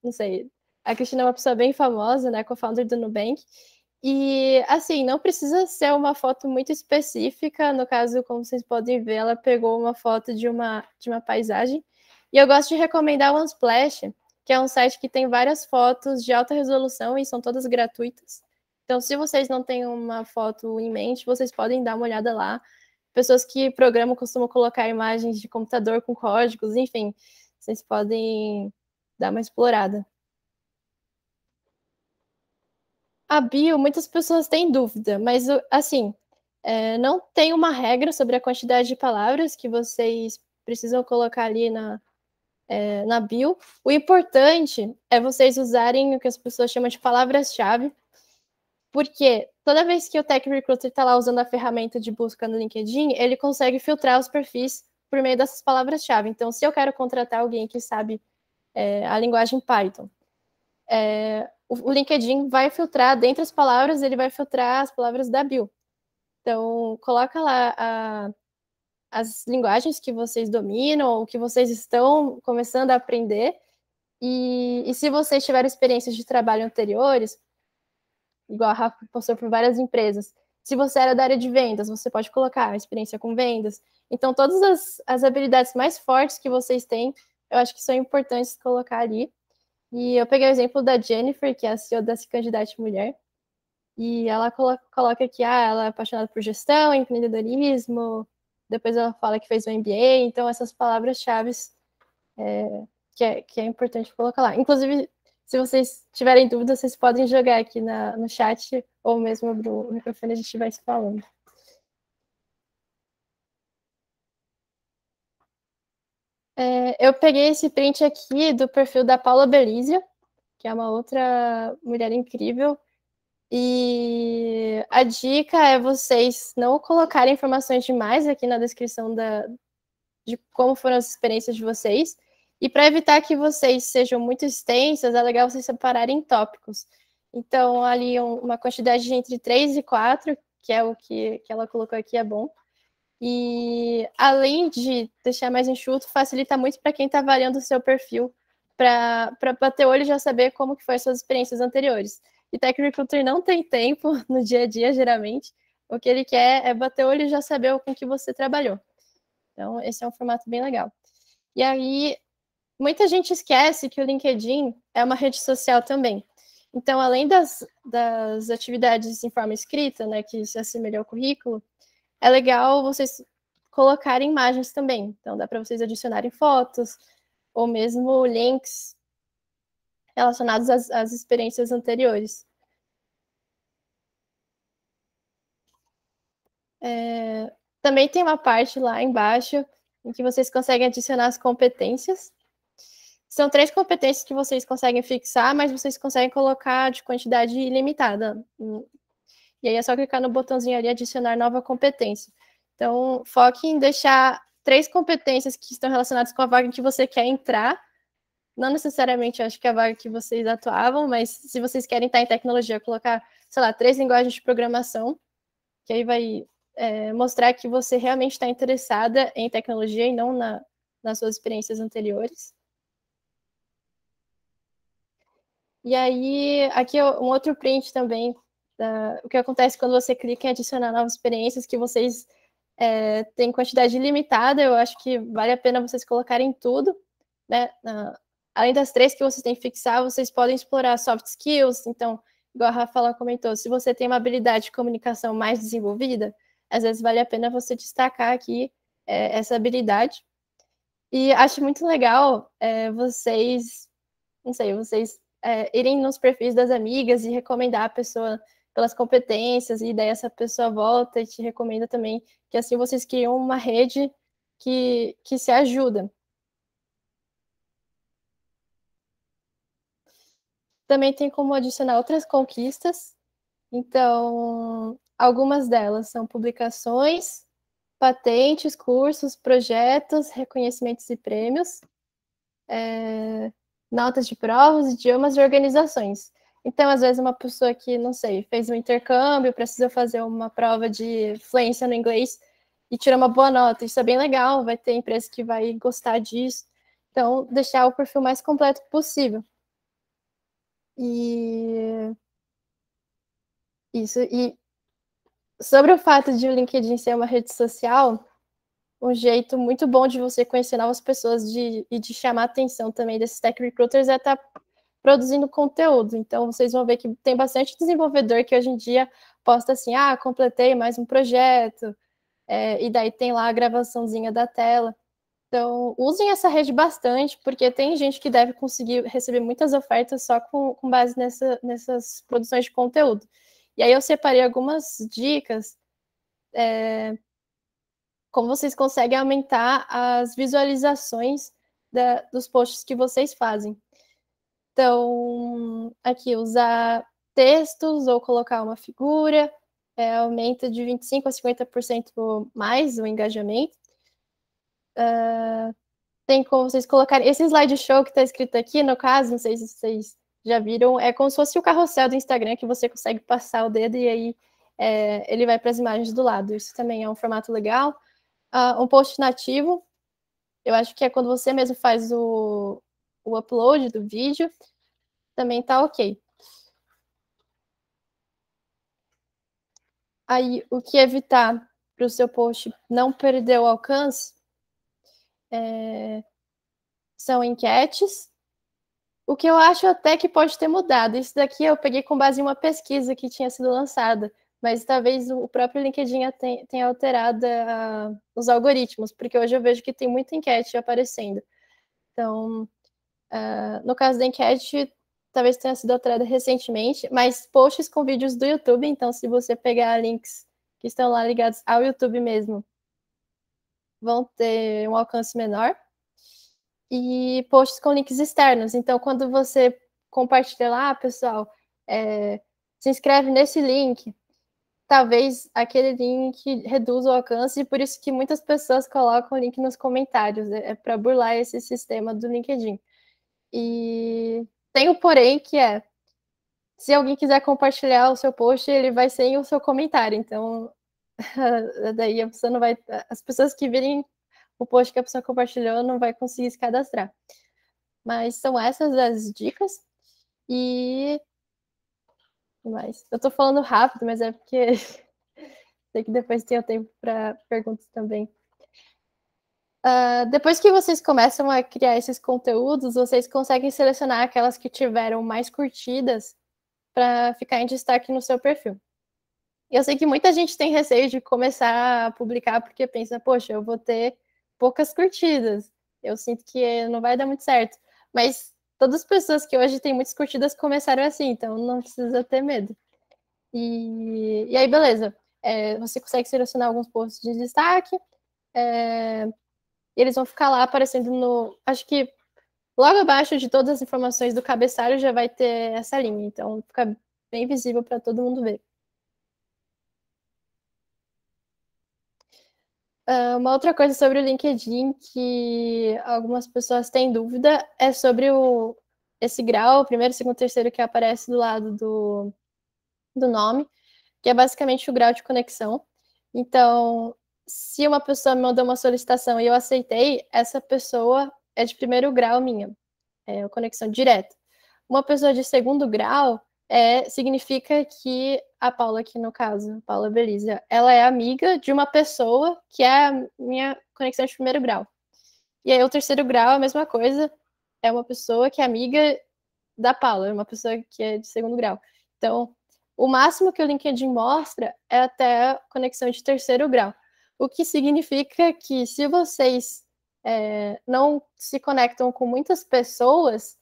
não sei, a Cristina é uma pessoa bem famosa, né, co-founder do Nubank, e assim, não precisa ser uma foto muito específica. No caso, como vocês podem ver, ela pegou uma foto de uma paisagem, e eu gosto de recomendar o Unsplash, que é um site que tem várias fotos de alta resolução e são todas gratuitas. Então, se vocês não têm uma foto em mente, vocês podem dar uma olhada lá. Pessoas que programam costumam colocar imagens de computador com códigos, enfim, vocês podem dar uma explorada. A bio, muitas pessoas têm dúvida, mas, assim, não tem uma regra sobre a quantidade de palavras que vocês precisam colocar ali na bio. O importante é vocês usarem o que as pessoas chamam de palavras-chave, porque toda vez que o Tech Recruiter está lá usando a ferramenta de busca no LinkedIn, ele consegue filtrar os perfis por meio dessas palavras-chave. Então, se eu quero contratar alguém que sabe a linguagem Python, o LinkedIn vai filtrar, dentre as palavras, ele vai filtrar as palavras da bio. Então, coloca lá as linguagens que vocês dominam, ou que vocês estão começando a aprender, e se vocês tiverem experiências de trabalho anteriores, igual a Rafa passou por várias empresas, se você era da área de vendas, você pode colocar a experiência com vendas. Então, todas as habilidades mais fortes que vocês têm, eu acho que são importantes colocar ali. E eu peguei o exemplo da Jennifer, que é a CEO da Se Candidate Mulher, e ela coloca que ela é apaixonada por gestão, empreendedorismo, depois ela fala que fez um MBA, então essas palavras-chave que é importante colocar lá. Inclusive, se vocês tiverem dúvidas, vocês podem jogar aqui no chat, ou mesmo abrir o microfone e a gente vai se falando. Eu peguei esse print aqui do perfil da Paula Belízia, que é uma outra mulher incrível, e a dica é vocês não colocarem informações demais aqui na descrição de como foram as experiências de vocês, e para evitar que vocês sejam muito extensas, é legal vocês separarem tópicos. Então, ali uma quantidade de entre 3 e 4, que é o que ela colocou aqui, é bom. E além de deixar mais enxuto, facilita muito para quem está avaliando o seu perfil, para bater o olho e já saber como que foram as suas experiências anteriores. E Tech Recruiter não tem tempo no dia a dia, geralmente. O que ele quer é bater o olho e já saber com que você trabalhou. Então, esse é um formato bem legal. E aí, muita gente esquece que o LinkedIn é uma rede social também. Então, além das atividades em forma escrita, né, que se assemelham ao currículo, é legal vocês colocarem imagens também. Então, dá para vocês adicionarem fotos, ou mesmo links relacionados às experiências anteriores. Também tem uma parte lá embaixo em que vocês conseguem adicionar as competências. São 3 competências que vocês conseguem fixar, mas vocês conseguem colocar de quantidade ilimitada. E aí é só clicar no botãozinho ali, adicionar nova competência. Então, foque em deixar 3 competências que estão relacionadas com a vaga que você quer entrar. Não necessariamente, acho que é a vaga que vocês atuavam, mas se vocês querem estar em tecnologia, colocar, sei lá, 3 linguagens de programação, que aí vai mostrar que você realmente está interessada em tecnologia e não nas suas experiências anteriores. E aí, aqui um outro print também, o que acontece quando você clica em adicionar novas experiências, que vocês têm quantidade limitada. Eu acho que vale a pena vocês colocarem tudo, né? Além das 3 que vocês têm que fixar, vocês podem explorar soft skills. Então, igual a Rafa comentou, se você tem uma habilidade de comunicação mais desenvolvida, às vezes vale a pena você destacar aqui essa habilidade. E acho muito legal vocês, não sei, vocês irem nos perfis das amigas e recomendar a pessoa pelas competências, e daí essa pessoa volta e te recomenda também, que assim vocês criam uma rede que se ajuda. também tem como adicionar outras conquistas. Então, algumas delas são publicações, patentes, cursos, projetos, reconhecimentos e prêmios, notas de provas, idiomas e organizações. Então, às vezes, uma pessoa que, não sei, fez um intercâmbio, precisa fazer uma prova de fluência no inglês e tirar uma boa nota. Isso é bem legal, vai ter empresa que vai gostar disso. Então, deixar o perfil mais completo possível. E isso. E sobre o fato de o LinkedIn ser uma rede social, um jeito muito bom de você conhecer novas pessoas e de chamar a atenção também desses tech recruiters é estar produzindo conteúdo. Então, vocês vão ver que tem bastante desenvolvedor que hoje em dia posta assim, completei mais um projeto, e daí tem lá a gravaçãozinha da tela. Então, usem essa rede bastante, porque tem gente que deve conseguir receber muitas ofertas só com base nessas produções de conteúdo. E aí eu separei algumas dicas, como vocês conseguem aumentar as visualizações dos posts que vocês fazem. Então, aqui, usar textos ou colocar uma figura, aumenta de 25% a 50% mais o engajamento. Tem como vocês colocarem... Esse slideshow que está escrito aqui, no caso, não sei se vocês já viram, é como se fosse o carrossel do Instagram, que você consegue passar o dedo e aí ele vai para as imagens do lado. Isso também é um formato legal. Um post nativo, eu acho que é quando você mesmo faz o upload do vídeo, também tá ok. Aí, o que evitar para o seu post não perder o alcance são enquetes. O que eu acho até que pode ter mudado. Isso daqui eu peguei com base em uma pesquisa que tinha sido lançada, mas talvez o próprio LinkedIn tenha alterado os algoritmos, porque hoje eu vejo que tem muita enquete aparecendo. Então, no caso da enquete, talvez tenha sido alterada recentemente, mas posts com vídeos do YouTube, então se você pegar links que estão lá ligados ao YouTube mesmo, vão ter um alcance menor. E posts com links externos. Então, quando você compartilha lá, pessoal, se inscreve nesse link, talvez aquele link reduza o alcance, e por isso que muitas pessoas colocam o link nos comentários, para burlar esse sistema do LinkedIn. E tem o porém, que se alguém quiser compartilhar o seu post, ele vai sem o seu comentário, então daí a pessoa não vai... As pessoas que virem o post que a pessoa compartilhou não vai conseguir se cadastrar. Mas são essas as dicas. E mais. Eu tô falando rápido, mas é porque sei que depois tem o tempo para perguntas também. Depois que vocês começam a criar esses conteúdos, vocês conseguem selecionar aquelas que tiveram mais curtidas para ficar em destaque no seu perfil. Eu sei que muita gente tem receio de começar a publicar porque pensa, poxa, eu vou ter poucas curtidas. Eu sinto que não vai dar muito certo. Mas todas as pessoas que hoje têm muitas curtidas começaram assim, então não precisa ter medo. E aí, beleza. Você consegue selecionar alguns posts de destaque. E eles vão ficar lá aparecendo no... Acho que logo abaixo de todas as informações do cabeçalho já vai ter essa linha. Então fica bem visível para todo mundo ver. Uma outra coisa sobre o LinkedIn que algumas pessoas têm dúvida é sobre esse grau, primeiro, segundo, terceiro, que aparece do lado do nome, que é basicamente o grau de conexão. Então, se uma pessoa me mandou uma solicitação e eu aceitei, essa pessoa é de primeiro grau minha, é conexão direta. Uma pessoa de segundo grau significa que a Paula, aqui no caso, Paula Belisa, ela é amiga de uma pessoa que é a minha conexão de primeiro grau. E aí o terceiro grau é a mesma coisa, é uma pessoa que é amiga da Paula, é uma pessoa que é de segundo grau. Então, o máximo que o LinkedIn mostra é até a conexão de terceiro grau. O que significa que se vocês não se conectam com muitas pessoas,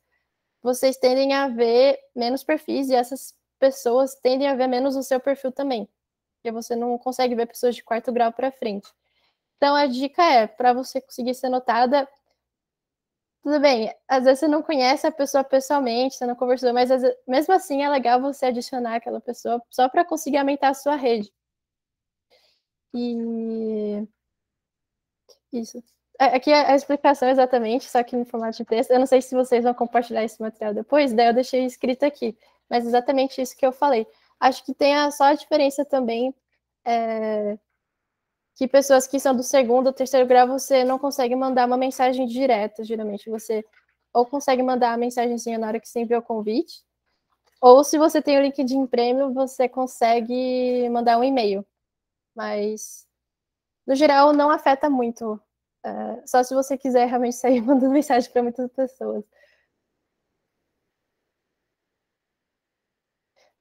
vocês tendem a ver menos perfis e essas pessoas tendem a ver menos o seu perfil também, porque você não consegue ver pessoas de quarto grau para frente. Então, a dica para você conseguir ser notada, tudo bem, às vezes você não conhece a pessoa pessoalmente, você não conversou, mas mesmo assim é legal você adicionar aquela pessoa só para conseguir aumentar a sua rede. E isso. Aqui a explicação exatamente, só que no formato de texto. Eu não sei se vocês vão compartilhar esse material depois, daí eu deixei escrito aqui. Mas exatamente isso que eu falei. Acho que tem só a diferença também que pessoas que são do segundo ou terceiro grau, você não consegue mandar uma mensagem direta, geralmente. Você ou consegue mandar a mensagenzinha na hora que você enviou o convite, ou se você tem o LinkedIn Premium, você consegue mandar um e-mail. Mas, no geral, não afeta muito. Só se você quiser realmente sair mandando mensagem para muitas pessoas.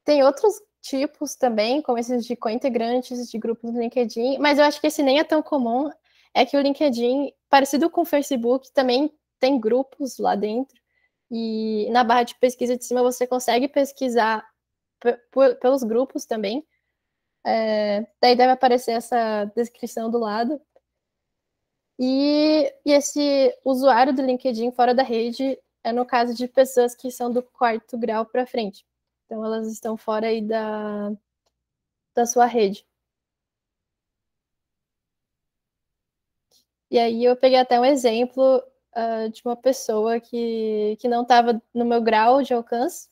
Tem outros tipos também, como esses de co-integrantes de grupos do LinkedIn, mas eu acho que esse nem é tão comum. É que o LinkedIn, parecido com o Facebook, também tem grupos lá dentro. E na barra de pesquisa de cima você consegue pesquisar pelos grupos também. Daí deve aparecer essa descrição do lado. E esse usuário do LinkedIn fora da rede é no caso de pessoas que são do quarto grau para frente. Então, elas estão fora aí da sua rede. E aí eu peguei até um exemplo de uma pessoa que não estava no meu grau de alcance.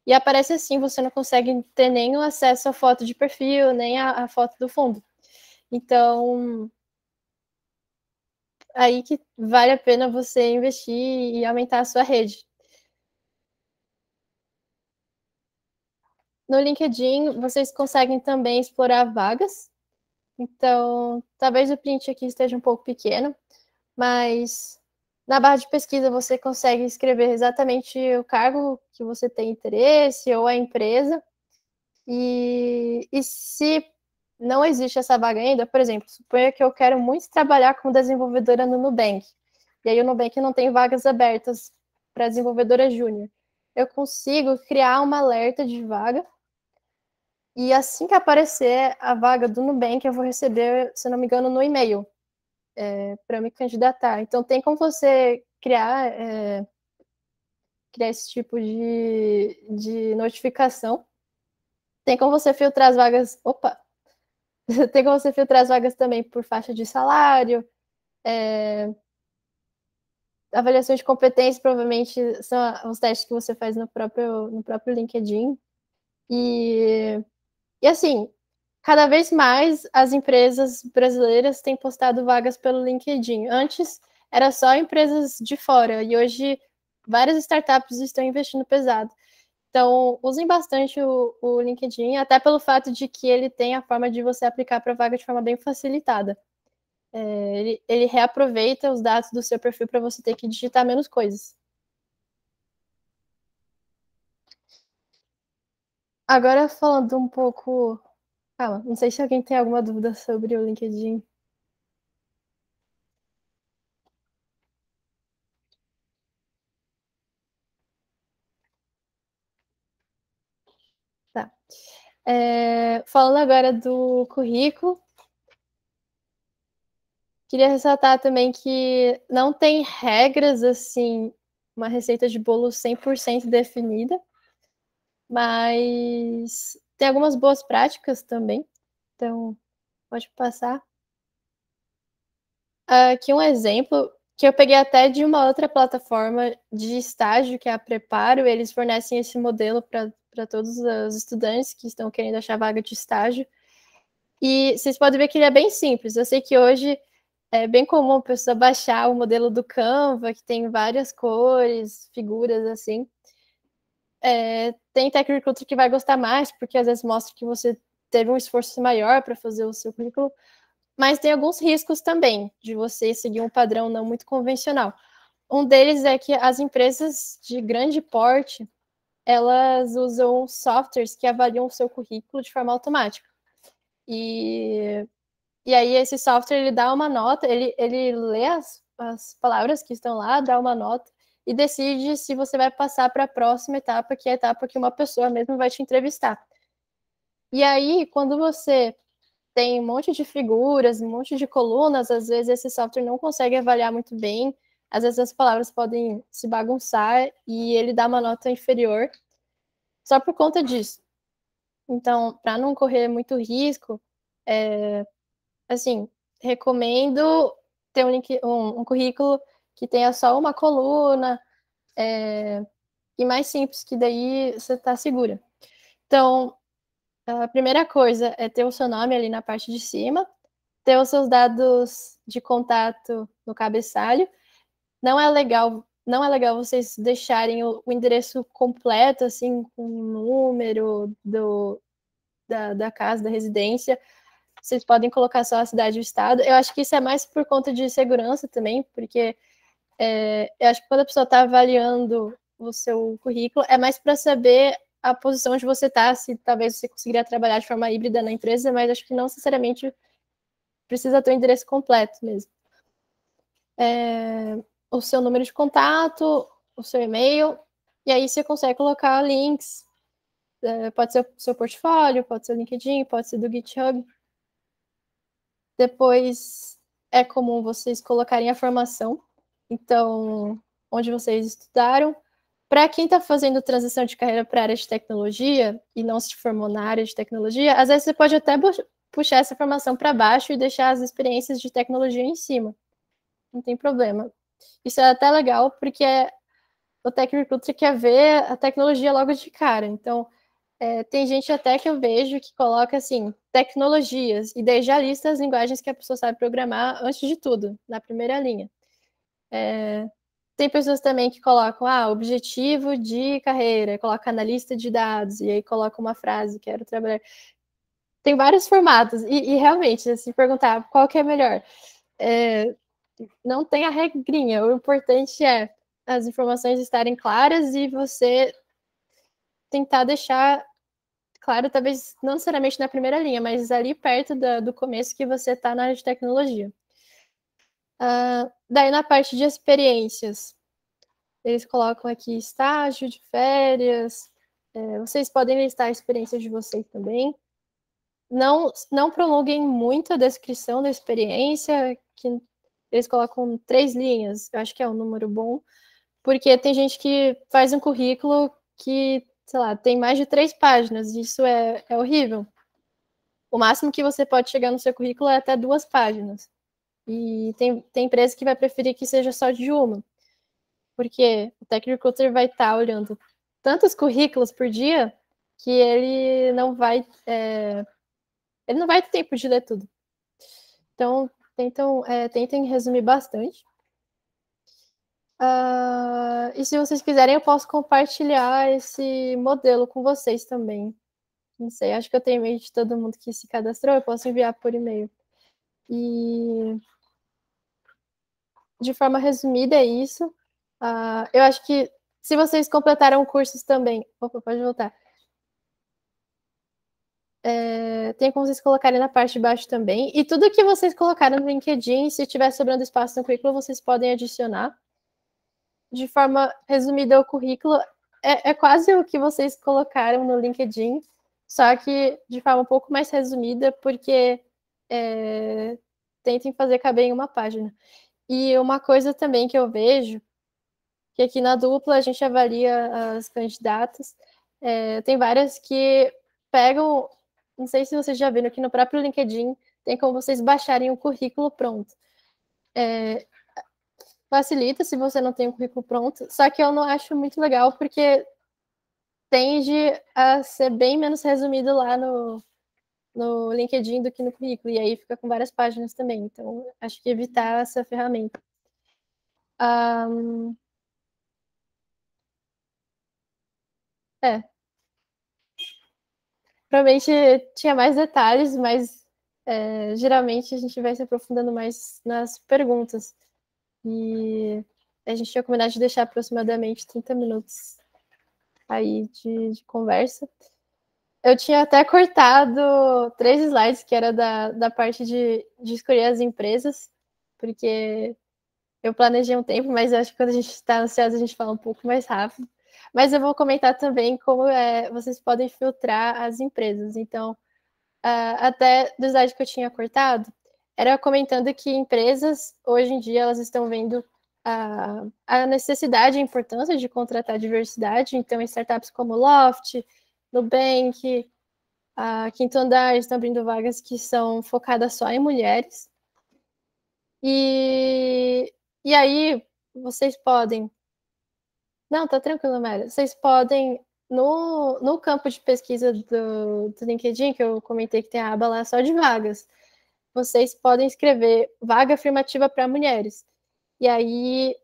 E aparece assim, você não consegue ter nem o acesso à foto de perfil, nem a foto do fundo. Então, aí que vale a pena você investir e aumentar a sua rede. No LinkedIn, vocês conseguem também explorar vagas. Então, talvez o print aqui esteja um pouco pequeno, mas na barra de pesquisa você consegue escrever exatamente o cargo que você tem interesse ou a empresa. E se não existe essa vaga ainda, por exemplo, suponha que eu quero muito trabalhar como desenvolvedora no Nubank. E aí o Nubank não tem vagas abertas para desenvolvedora júnior. Eu consigo criar uma alerta de vaga e assim que aparecer a vaga do Nubank, eu vou receber, se não me engano, no e-mail para me candidatar. Então tem como você criar esse tipo de notificação. Tem como você filtrar as vagas. Opa! Tem como você filtrar as vagas também por faixa de salário. Avaliações de competência, provavelmente, são os testes que você faz no próprio LinkedIn. E assim, cada vez mais as empresas brasileiras têm postado vagas pelo LinkedIn. Antes era só empresas de fora, e hoje várias startups estão investindo pesado. Então, usem bastante o LinkedIn, até pelo fato de que ele tem a forma de você aplicar para a vaga de forma bem facilitada. Ele reaproveita os dados do seu perfil para você ter que digitar menos coisas. Agora, falando um pouco... Calma, não sei se alguém tem alguma dúvida sobre o LinkedIn. Tá. Falando agora do currículo, queria ressaltar também que não tem regras, assim, uma receita de bolo 100% definida, mas tem algumas boas práticas também, então pode passar. Aqui um exemplo que eu peguei até de uma outra plataforma de estágio, que é a Preparo. Eles fornecem esse modelo para todos os estudantes que estão querendo achar vaga de estágio. E vocês podem ver que ele é bem simples. Eu sei que hoje é bem comum a pessoa baixar o modelo do Canva, que tem várias cores, figuras assim. Tem Tech Recruiter que vai gostar mais, porque às vezes mostra que você teve um esforço maior para fazer o seu currículo. Mas tem alguns riscos também de você seguir um padrão não muito convencional. Um deles é que as empresas de grande porte, elas usam softwares que avaliam o seu currículo de forma automática. E aí esse software, ele dá uma nota, ele lê as palavras que estão lá, dá uma nota e decide se você vai passar para a próxima etapa, que é a etapa que uma pessoa mesmo vai te entrevistar. E aí, quando você tem um monte de figuras, um monte de colunas, às vezes esse software não consegue avaliar muito bem às vezes as palavras podem se bagunçar e ele dá uma nota inferior só por conta disso. Então, para não correr muito risco, assim, recomendo ter um currículo que tenha só uma coluna, e mais simples, que daí você está segura. Então, a primeira coisa é ter o seu nome ali na parte de cima, ter os seus dados de contato no cabeçalho. Não é legal vocês deixarem o endereço completo, assim, com o número da casa, da residência. Vocês podem colocar só a cidade e o estado. Eu acho que isso é mais por conta de segurança também, porque eu acho que quando a pessoa está avaliando o seu currículo, é mais para saber a posição onde você está, se talvez você conseguiria trabalhar de forma híbrida na empresa, mas acho que não necessariamente precisa ter o endereço completo mesmo. O seu número de contato, o seu e-mail, e aí você consegue colocar links. Pode ser o seu portfólio, pode ser o LinkedIn, pode ser do GitHub. Depois é comum vocês colocarem a formação, então, onde vocês estudaram. Para quem está fazendo transição de carreira para a área de tecnologia e não se formou na área de tecnologia, às vezes você pode até puxar essa formação para baixo e deixar as experiências de tecnologia em cima. Não tem problema. Isso é até legal, porque o Tech Recruiter quer ver a tecnologia logo de cara. Então, tem gente até que eu vejo que coloca assim, tecnologias, e daí já lista as linguagens que a pessoa sabe programar antes de tudo, na primeira linha. Tem pessoas também que colocam objetivo de carreira, coloca analista de dados, e aí coloca uma frase, quero trabalhar. Tem vários formatos, e realmente, se perguntar qual que é melhor, não tem a regrinha, o importante é as informações estarem claras e você tentar deixar claro, talvez não necessariamente na primeira linha, mas ali perto do começo que você está na área de tecnologia. Daí na parte de experiências, eles colocam aqui estágio de férias, vocês podem listar a experiência de vocês também. Não prolonguem muito a descrição da experiência, que eles colocam 3 linhas, eu acho que é um número bom, porque tem gente que faz um currículo que, sei lá, tem mais de 3 páginas, e isso é horrível. O máximo que você pode chegar no seu currículo é até 2 páginas. E tem empresa que vai preferir que seja só de uma, porque o Tech Recruiter vai estar olhando tantos currículos por dia que ele não vai ter tempo de ler tudo. Então, tentem resumir bastante. E se vocês quiserem, eu posso compartilhar esse modelo com vocês também. Não sei, acho que eu tenho e-mail de todo mundo que se cadastrou, eu posso enviar por e-mail. E, de forma resumida, é isso. Eu acho que se vocês completaram cursos também... Opa, pode voltar. Tem como vocês colocarem na parte de baixo também. E tudo que vocês colocaram no LinkedIn, se tiver sobrando espaço no currículo, vocês podem adicionar. De forma resumida, o currículo é quase o que vocês colocaram no LinkedIn, só que de forma um pouco mais resumida, porque tentem fazer caber em uma página. E uma coisa também que eu vejo, que aqui na dupla a gente avalia as candidatas, tem várias que pegam, não sei se vocês já viram, aqui no próprio LinkedIn tem como vocês baixarem o currículo pronto. Facilita se você não tem um currículo pronto, só que eu não acho muito legal, porque tende a ser bem menos resumido lá no LinkedIn do que no currículo, e aí fica com várias páginas também, então acho que evitar essa ferramenta. Provavelmente tinha mais detalhes, mas geralmente a gente vai se aprofundando mais nas perguntas. E a gente tinha combinado de deixar aproximadamente 30 minutos aí de conversa. Eu tinha até cortado 3 slides, que era da parte de escolher as empresas, porque eu planejei um tempo, mas eu acho que quando a gente está ansioso, a gente fala um pouco mais rápido. Mas eu vou comentar também como vocês podem filtrar as empresas. Então, até do slide que eu tinha cortado, era comentando que empresas, hoje em dia, elas estão vendo a necessidade e a importância de contratar diversidade. Então, startups como Loft, Nubank, a Quinto Andar estão abrindo vagas que são focadas só em mulheres. E aí, vocês podem... Não, tá tranquilo, Mara. Vocês podem, no campo de pesquisa do LinkedIn, que eu comentei que tem a aba lá só de vagas, vocês podem escrever vaga afirmativa para mulheres. E aí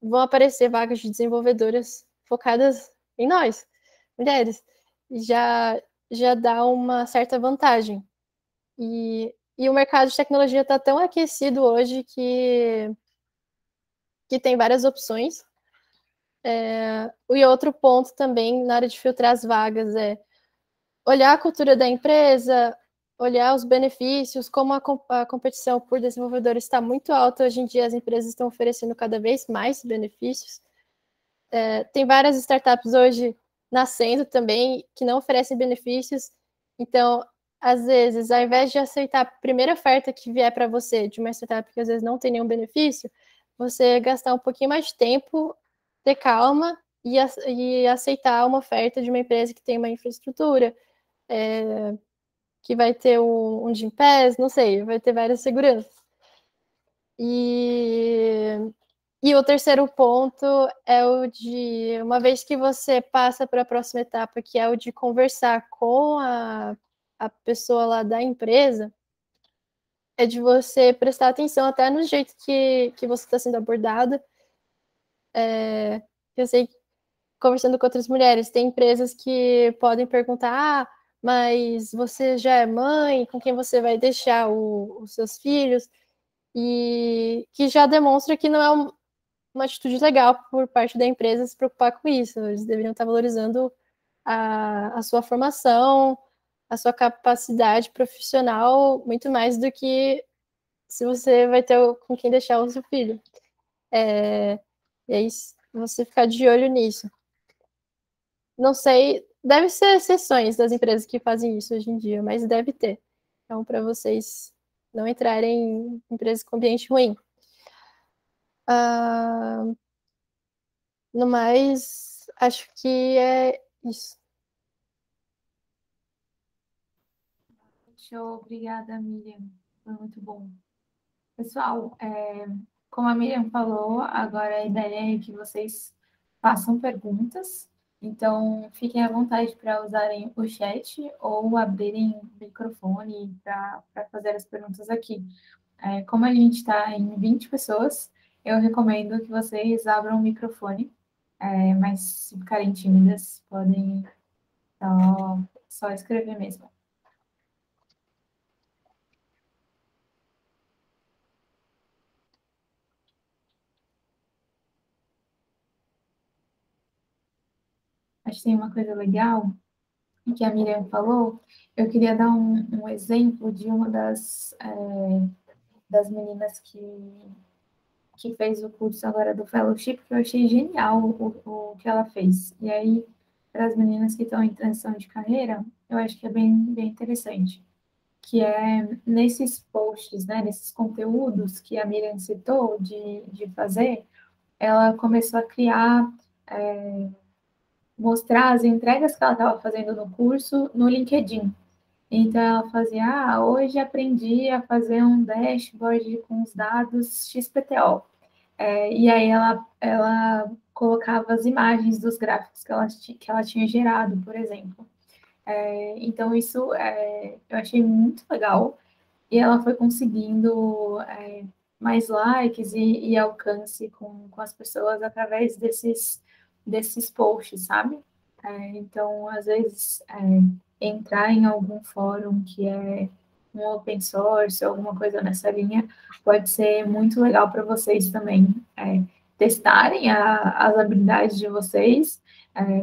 vão aparecer vagas de desenvolvedoras focadas em nós, mulheres. E já dá uma certa vantagem. E o mercado de tecnologia está tão aquecido hoje que tem várias opções. E outro ponto também, na hora de filtrar as vagas, é olhar a cultura da empresa, olhar os benefícios, como a competição por desenvolvedores está muito alta. Hoje em dia, as empresas estão oferecendo cada vez mais benefícios. Tem várias startups hoje nascendo também que não oferecem benefícios. Então, às vezes, ao invés de aceitar a primeira oferta que vier para você de uma startup que às vezes não tem nenhum benefício, você gastar um pouquinho mais de tempo, ter calma e aceitar uma oferta de uma empresa que tem uma infraestrutura, que vai ter um Gympass, não sei, vai ter várias seguranças. E o terceiro ponto é o de, uma vez que você passa para a próxima etapa, que é o de conversar com a pessoa lá da empresa, é de você prestar atenção até no jeito que você está sendo abordada. Eu sei, conversando com outras mulheres, tem empresas que podem perguntar, mas você já é mãe, com quem você vai deixar os seus filhos? E que já demonstra que não é uma atitude legal por parte da empresa se preocupar com isso. Eles deveriam estar valorizando a sua formação, a sua capacidade profissional, muito mais do que se você vai ter com quem deixar o seu filho. E aí você ficar de olho nisso. Não sei, deve ser exceções das empresas que fazem isso hoje em dia, mas deve ter. Então, para vocês não entrarem em empresas com ambiente ruim. No mais, acho que é isso. Show, obrigada, Miriam. Foi muito bom. Pessoal, como a Miriam falou, agora a ideia é que vocês façam perguntas. Então, fiquem à vontade para usarem o chat ou abrirem o microfone para fazer as perguntas aqui. Como a gente está em 20 pessoas, eu recomendo que vocês abram o microfone, mas se ficarem tímidas, podem só escrever mesmo. Acho que tem uma coisa legal que a Miriam falou. Eu queria dar um exemplo de uma das meninas que fez o curso agora do Fellowship, que eu achei genial o que ela fez. E aí, para as meninas que estão em transição de carreira, eu acho que é bem, bem interessante. Que é nesses posts, né, nesses conteúdos que a Miriam citou de fazer, ela começou a criar, mostrar as entregas que ela estava fazendo no curso no LinkedIn. Então, ela fazia, hoje aprendi a fazer um dashboard com os dados XPTO. E aí ela colocava as imagens dos gráficos que ela tinha gerado, por exemplo. Então, isso eu achei muito legal. E ela foi conseguindo mais likes e alcance com as pessoas através desses posts, sabe? Então, às vezes, entrar em algum fórum que é um open source, alguma coisa nessa linha, pode ser muito legal para vocês também testarem as habilidades de vocês,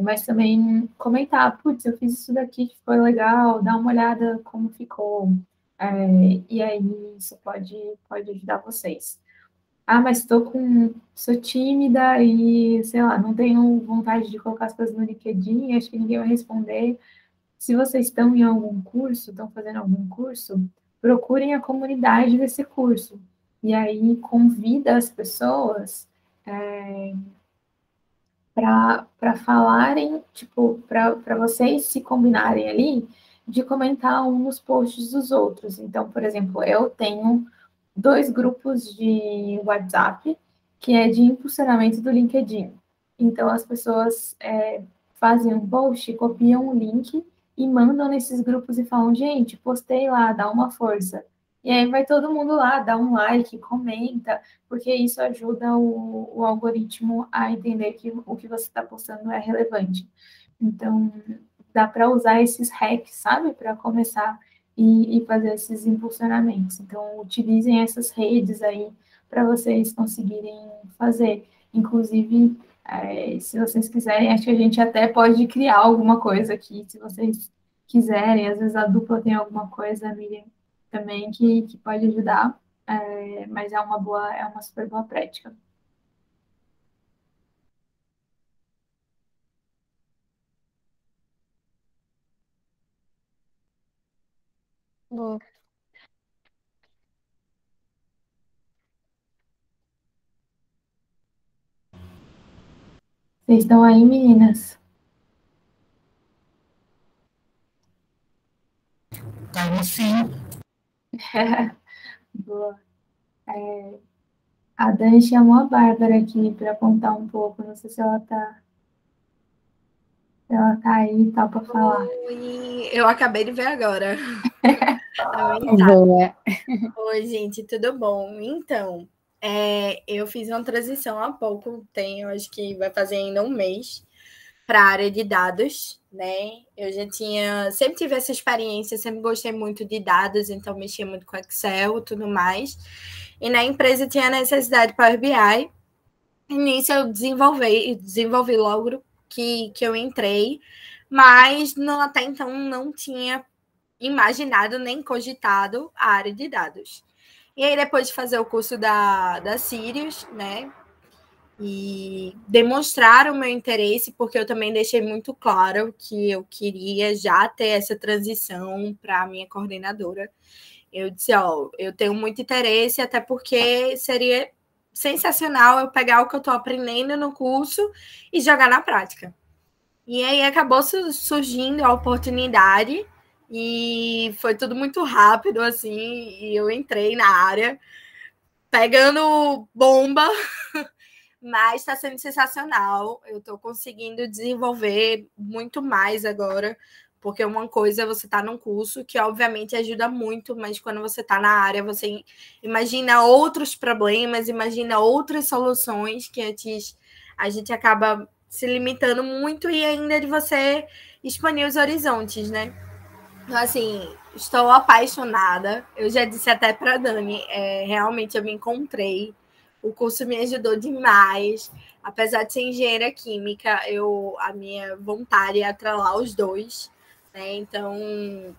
mas também comentar, putz, eu fiz isso daqui que foi legal, dá uma olhada como ficou, e aí isso pode ajudar vocês. Ah, mas sou tímida e, sei lá, não tenho vontade de colocar as coisas no LinkedIn, acho que ninguém vai responder. Se vocês estão em algum curso, estão fazendo algum curso, procurem a comunidade desse curso. e aí convida as pessoas para falarem, tipo, para vocês se combinarem ali, de comentar um nos posts dos outros. Então, por exemplo, eu tenho 2 grupos de WhatsApp, que é de impulsionamento do LinkedIn. Então, as pessoas fazem um post, copiam o link e mandam nesses grupos e falam, gente, postei lá, dá uma força. E aí vai todo mundo lá, dá um like, comenta, porque isso ajuda o algoritmo a entender que o que você está postando é relevante. Então, dá para usar esses hacks, sabe? Para começar e fazer esses impulsionamentos. Então, utilizem essas redes aí para vocês conseguirem fazer. Inclusive, se vocês quiserem, acho que a gente até pode criar alguma coisa aqui, se vocês quiserem. Às vezes a dupla tem alguma coisa, Miriam, também que pode ajudar, mas é uma super boa prática. Boa. Vocês estão aí, meninas? Estamos sim. Boa. A Dani chamou a Bárbara aqui para contar um pouco. Não sei se ela tá aí e tal para falar. Oi, eu acabei de ver agora. Boa. Oi, gente, tudo bom? Então, eu fiz uma transição há pouco, acho que vai fazer ainda um mês, para a área de dados, né? Eu sempre tive essa experiência, sempre gostei muito de dados, então mexia muito com Excel e tudo mais. E na empresa tinha a necessidade de Power BI, e nisso eu desenvolvi logo que eu entrei, mas até então não tinha imaginado nem cogitado a área de dados. E aí, depois de fazer o curso da Sirius, né, e demonstrar o meu interesse, porque eu também deixei muito claro que eu queria já ter essa transição para a minha coordenadora. Eu disse, eu tenho muito interesse, até porque seria sensacional eu pegar o que eu estou aprendendo no curso e jogar na prática. E aí acabou surgindo a oportunidade e foi tudo muito rápido, assim, e eu entrei na área pegando bomba, mas está sendo sensacional. Eu estou conseguindo desenvolver muito mais agora, porque uma coisa é você estar num curso que obviamente ajuda muito, mas quando você está na área, você imagina outros problemas, imagina outras soluções que antes a gente acaba se limitando muito e ainda de você expandir os horizontes, né? Então, assim, estou apaixonada. Eu já disse até para a Dani, realmente eu me encontrei. O curso me ajudou demais. Apesar de ser engenheira química, a minha vontade é atrelar os dois. Né? Então,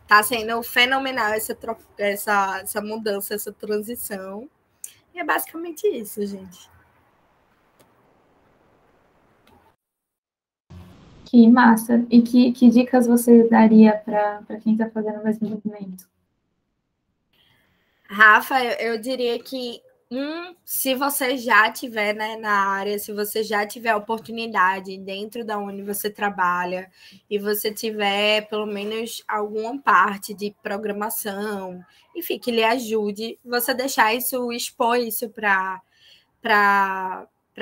está sendo fenomenal essa mudança, essa transição. E é basicamente isso, gente. Que massa! E que dicas você daria para quem está fazendo o mesmo movimento? Rafa, eu diria que se você já tiver, né, na área, se você já tiver oportunidade dentro da onde você trabalha e você tiver pelo menos alguma parte de programação, enfim, que lhe ajude, você deixar isso, expor isso para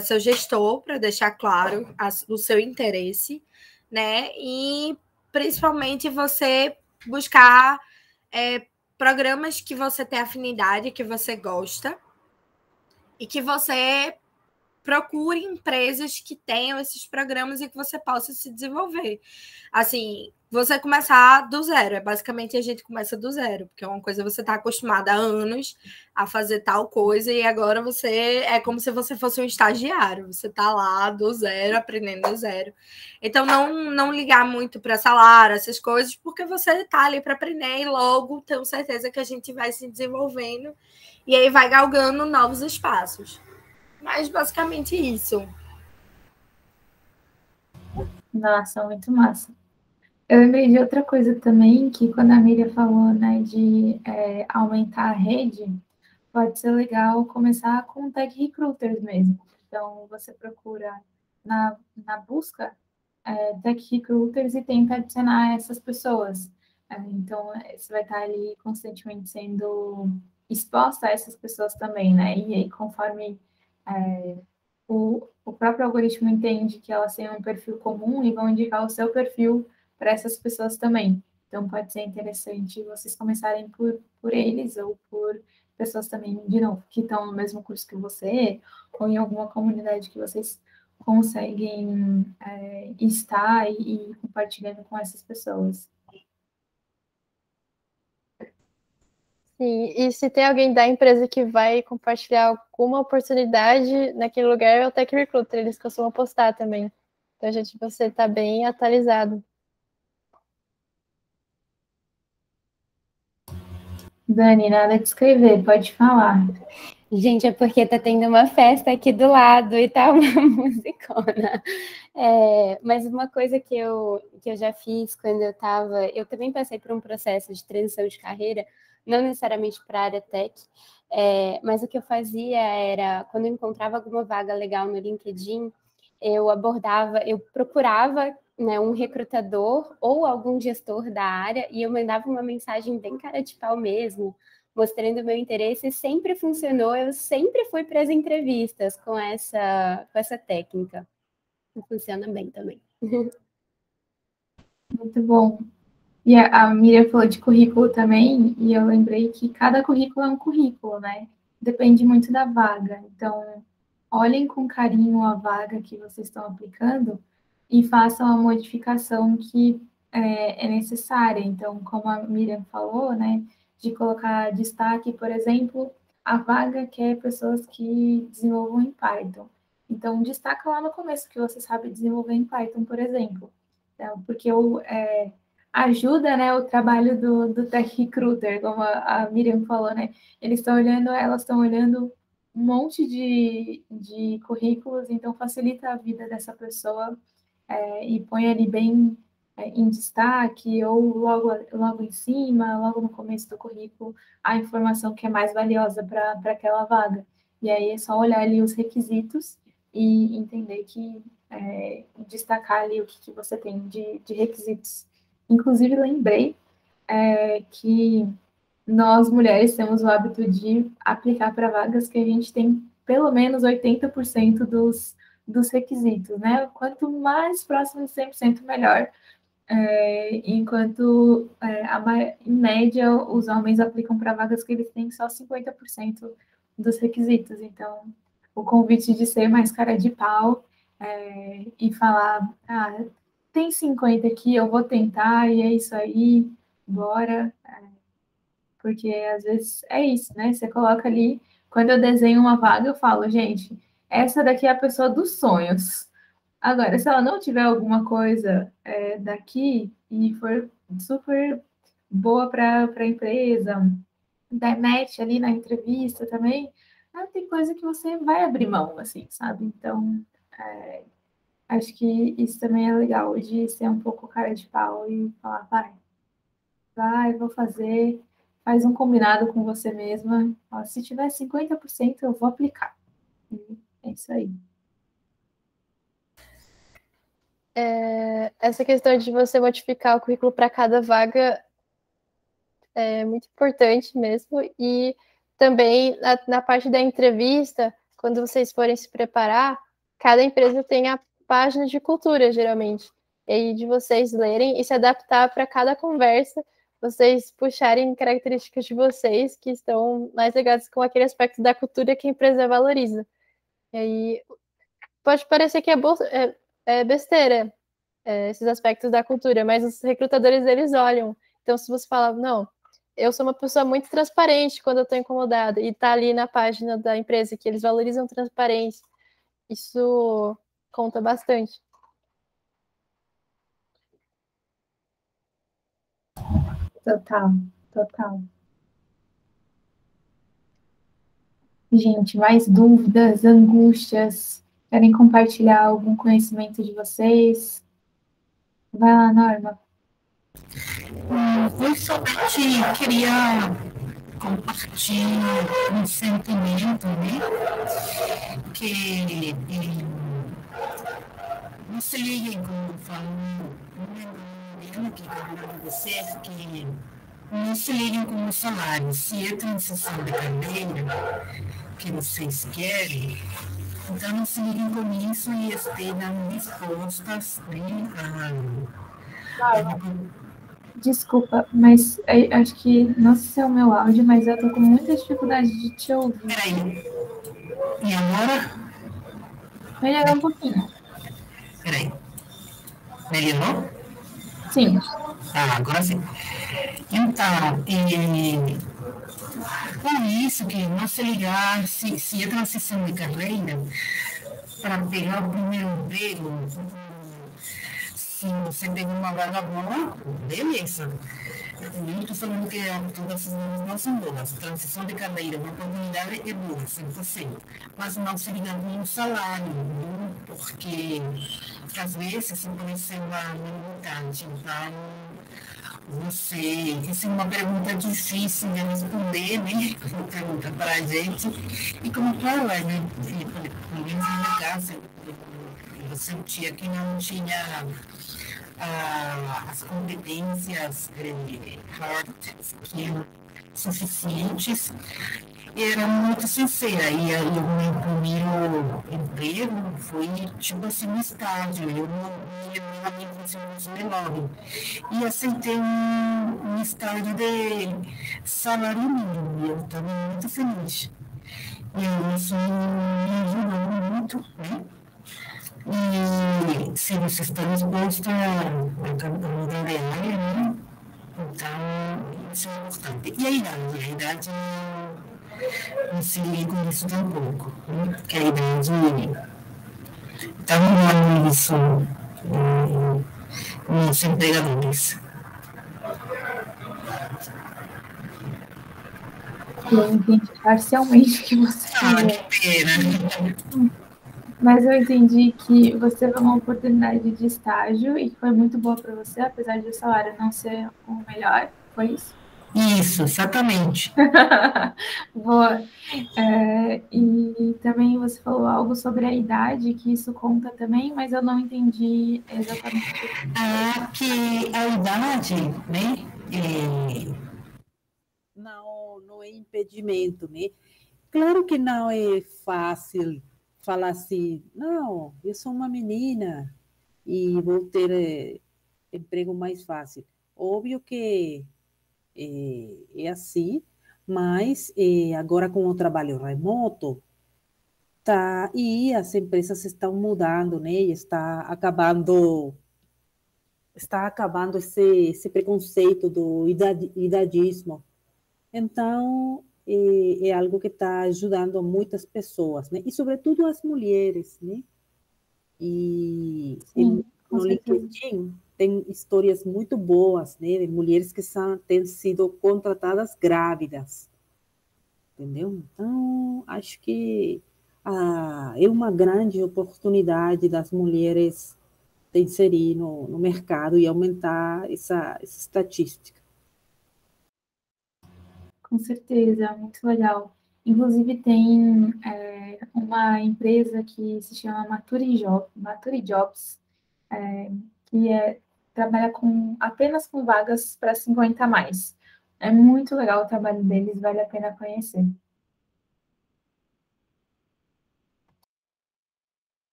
seu gestor, para deixar claro o seu interesse, né? E principalmente você buscar programas que você tem afinidade, que você gosta, e que você procure empresas que tenham esses programas e que você possa se desenvolver. Assim, você começar do zero, basicamente a gente começa do zero, porque é uma coisa você está acostumada há anos a fazer tal coisa e agora é como se você fosse um estagiário, você está lá do zero, aprendendo do zero. Então, não ligar muito para salário, essas coisas, porque você está ali para aprender e logo tenho certeza que a gente vai se desenvolvendo e aí vai galgando novos espaços. Mas basicamente isso. Nossa, muito massa. Eu lembrei de outra coisa também, que quando a Miriam falou, né, de aumentar a rede, pode ser legal começar com tag recruiters mesmo. Então, você procura na busca tech recruiters e tenta adicionar essas pessoas. Então, você vai estar ali constantemente sendo exposta a essas pessoas também, né? E aí, conforme o próprio algoritmo entende que elas têm um perfil comum e vão indicar o seu perfil para essas pessoas também. Então, pode ser interessante vocês começarem por eles ou por pessoas também, de novo, que estão no mesmo curso que você ou em alguma comunidade que vocês conseguem estar e compartilhando com essas pessoas. Sim, e se tem alguém da empresa que vai compartilhar alguma oportunidade naquele lugar, é o Tech Recruiter, eles costumam postar também. Então, gente, você está bem atualizado. Dani, nada de escrever, pode falar. Gente, é porque tá tendo uma festa aqui do lado e tá uma musicona. Mas uma coisa que eu já fiz quando eu também passei por um processo de transição de carreira, não necessariamente para a área tech, mas o que eu fazia era, quando eu encontrava alguma vaga legal no LinkedIn, eu procurava, né, um recrutador ou algum gestor da área e eu mandava uma mensagem bem cara de pau mesmo, mostrando o meu interesse, e sempre funcionou, eu sempre fui para as entrevistas com essa técnica. E funciona bem também. Muito bom. E a Miriam falou de currículo também, e eu lembrei que cada currículo é um currículo, né? Depende muito da vaga. Então, olhem com carinho a vaga que vocês estão aplicando e façam a modificação que é necessária. Então, como a Miriam falou, né? De colocar destaque, por exemplo, a vaga quer pessoas que desenvolvam em Python. Então, destaca lá no começo que você sabe desenvolver em Python, por exemplo. Então, porque ajuda, né, o trabalho do Tech Recruiter, como a Miriam falou, né? Elas estão olhando um monte de currículos, então facilita a vida dessa pessoa e põe ali bem em destaque, ou logo em cima, logo no começo do currículo, a informação que é mais valiosa para aquela vaga. E aí é só olhar ali os requisitos e entender que destacar ali o que você tem de requisitos. Inclusive, lembrei que nós, mulheres, temos o hábito de aplicar para vagas que a gente tem pelo menos 80% dos requisitos, né? Quanto mais próximo de 100%, melhor. Enquanto, em média, os homens aplicam para vagas que eles têm só 50% dos requisitos. Então, o convite de ser mais cara de pau e falar, tem 50 aqui, eu vou tentar, e é isso aí, bora. Porque às vezes é isso, né? Você coloca ali, quando eu desenho uma vaga, eu falo, gente, essa daqui é a pessoa dos sonhos. Agora, se ela não tiver alguma coisa daqui e for super boa para a empresa, der match ali na entrevista também, tem coisa que você vai abrir mão, assim, sabe? Então, acho que isso também é legal, de ser um pouco cara de pau e falar, vai, vou fazer, faz um combinado com você mesma. Ó, se tiver 50%, eu vou aplicar. É isso aí. Essa questão de você modificar o currículo para cada vaga é muito importante mesmo. E também na parte da entrevista, quando vocês forem se preparar, cada empresa tem a página de cultura, geralmente. E aí de vocês lerem e se adaptar para cada conversa, vocês puxarem características de vocês que estão mais ligadas com aquele aspecto da cultura que a empresa valoriza. E aí pode parecer que é besteira, esses aspectos da cultura, mas os recrutadores, eles olham. Então, se você fala, não, eu sou uma pessoa muito transparente quando eu estou incomodada, e está ali na página da empresa que eles valorizam transparência, isso conta bastante. Total. Gente, mais dúvidas, angústias? Querem compartilhar algum conhecimento de vocês? Vai lá, Norma. Eu somente queria compartilho um sentimento, né? Que não se liguem, como falou um que falou de vocês, que não se liguem com o salário. Se é transição de carreira que vocês querem, então não se liguem com isso e estejam dispostas, né, Desculpa, mas acho que, não sei se é o meu áudio, mas eu tô com muita dificuldade de te ouvir. Peraí. E agora? Melhorou um pouquinho. Peraí. Melhorou? Sim. Agora sim. Então, por isso que não se ligar, se é transição de carreira, para pegar o primeiro emprego, se você tem uma vaga boa, beleza. Eu não estou falando que todas as vagas não são boas. Transição de carreira, uma oportunidade é boa, 100%. Mas não se liga no salário, né? Porque às vezes pode ser uma limitante. Então, essa é uma pergunta difícil de responder, né? Uma pergunta para a gente. E como fala, né? Pelo menos na minha casa, eu sentia que não tinha as competências hard skills suficientes. Era muito sincera. E aí, o meu primeiro emprego foi tipo assim, um estágio. Eu não ia me desenvolver. E aceitei um estágio de salário mínimo. E eu estava muito feliz. E isso me ajudou muito, né? E se você está disposto a mudar de área, né? Então, isso é importante. E a idade não se liga com isso tampouco, né? Porque a idade está mudando isso nos empregadores. Eu entendi parcialmente o que você falou. Que pena. Mas eu entendi que você teve uma oportunidade de estágio e que foi muito boa para você, apesar de o salário não ser o melhor, foi isso? Isso, exatamente. Boa. E também você falou algo sobre a idade, que isso conta também, mas eu não entendi exatamente. Que a idade, né? Não é impedimento, né? Claro que não é fácil falar assim, não, eu sou uma menina e vou ter emprego mais fácil. Óbvio que é assim, mas agora com o trabalho remoto, tá, e as empresas estão mudando, né? E está acabando esse preconceito do idadismo. Então, é algo que está ajudando muitas pessoas, né? E sobretudo as mulheres, né? E Sim, no LinkedIn tem histórias muito boas, né? De mulheres que têm sido contratadas grávidas, entendeu? Então, acho que é uma grande oportunidade das mulheres de inserir no mercado e aumentar essa estatística. Com certeza, muito legal. Inclusive, tem uma empresa que se chama Maturi Jobs, que trabalha apenas com vagas para 50 a mais. É muito legal o trabalho deles, vale a pena conhecer.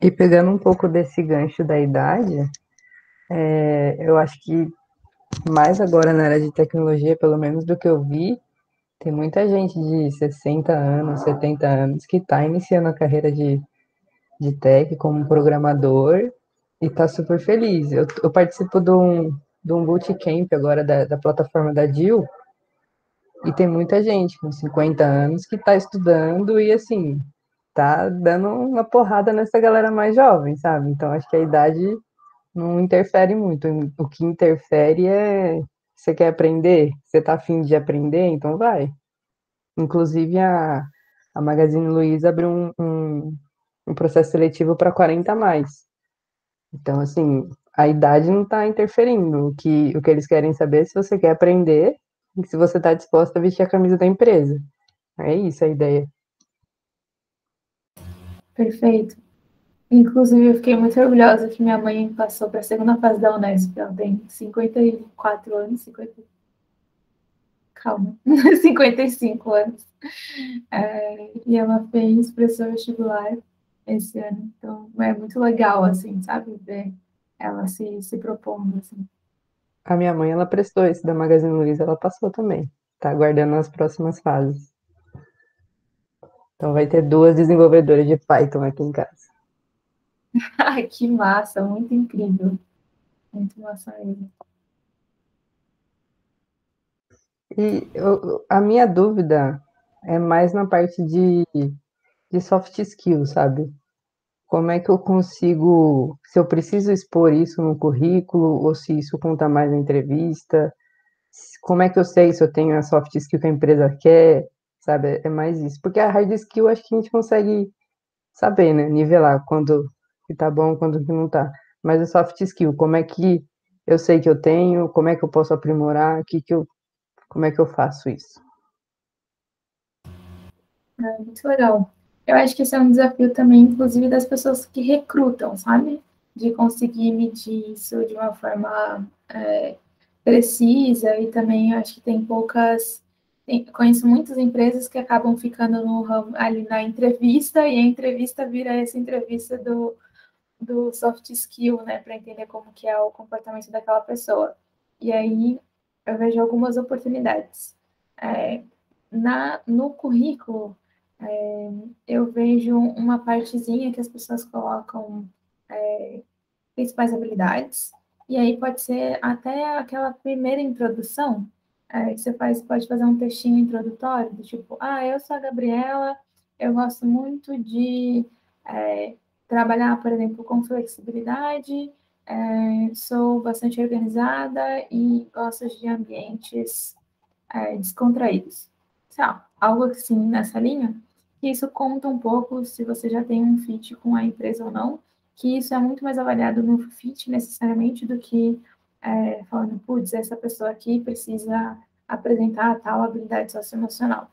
E pegando um pouco desse gancho da idade, eu acho que mais agora na área de tecnologia, pelo menos do que eu vi, tem muita gente de 60 anos, 70 anos que está iniciando a carreira de tech como programador e está super feliz. Eu participo de um bootcamp agora da plataforma da DIL e tem muita gente com 50 anos que está estudando e, assim, tá dando uma porrada nessa galera mais jovem, sabe? Então, acho que a idade não interfere muito. O que interfere é você quer aprender, você tá afim de aprender, então vai. Inclusive, a Magazine Luiza abriu um processo seletivo para 40 a mais. Então, assim, a idade não está interferindo. O que eles querem saber é se você quer aprender e se você está disposta a vestir a camisa da empresa. É isso a ideia. Perfeito. Inclusive, eu fiquei muito orgulhosa que minha mãe passou para a segunda fase da Unesp. Ela tem 54 anos, 50... calma, 55 anos. E ela fez pressão vestibular esse ano. Então, é muito legal, assim, sabe? Ver ela se propondo, assim. A minha mãe, ela prestou esse da Magazine Luiza, ela passou também. Tá aguardando as próximas fases. Então vai ter 2 desenvolvedoras de Python aqui em casa. Ai, que massa, muito incrível. Muito massa mesmo. E a minha dúvida é mais na parte de soft skills, sabe? Como é que eu consigo, se eu preciso expor isso no currículo, ou se isso conta mais na entrevista, como é que eu sei se eu tenho a soft skill que a empresa quer, sabe? É mais isso. Porque a hard skill acho que a gente consegue saber, né? Nivelar quando que tá bom, quando que não tá. Mas a soft skill, como é que eu sei que eu tenho, como é que eu posso aprimorar, como é que eu faço isso? Muito legal. Eu acho que esse é um desafio também, inclusive, das pessoas que recrutam, sabe? De conseguir medir isso de uma forma precisa, e também acho que tem poucas. Conheço muitas empresas que acabam ficando ali na entrevista, e a entrevista vira essa entrevista do soft skill, né? Para entender como que é o comportamento daquela pessoa. E aí eu vejo algumas oportunidades. No currículo, eu vejo uma partezinha que as pessoas colocam principais habilidades, e aí pode ser até aquela primeira introdução, que você pode fazer um textinho introdutório, do tipo, eu sou a Gabriela, eu gosto muito de trabalhar, por exemplo, com flexibilidade, sou bastante organizada e gosto de ambientes descontraídos. Sei lá, algo assim nessa linha, que isso conta um pouco se você já tem um fit com a empresa ou não, que isso é muito mais avaliado no fit necessariamente do que falando, putz, essa pessoa aqui precisa apresentar tal habilidade socioemocional.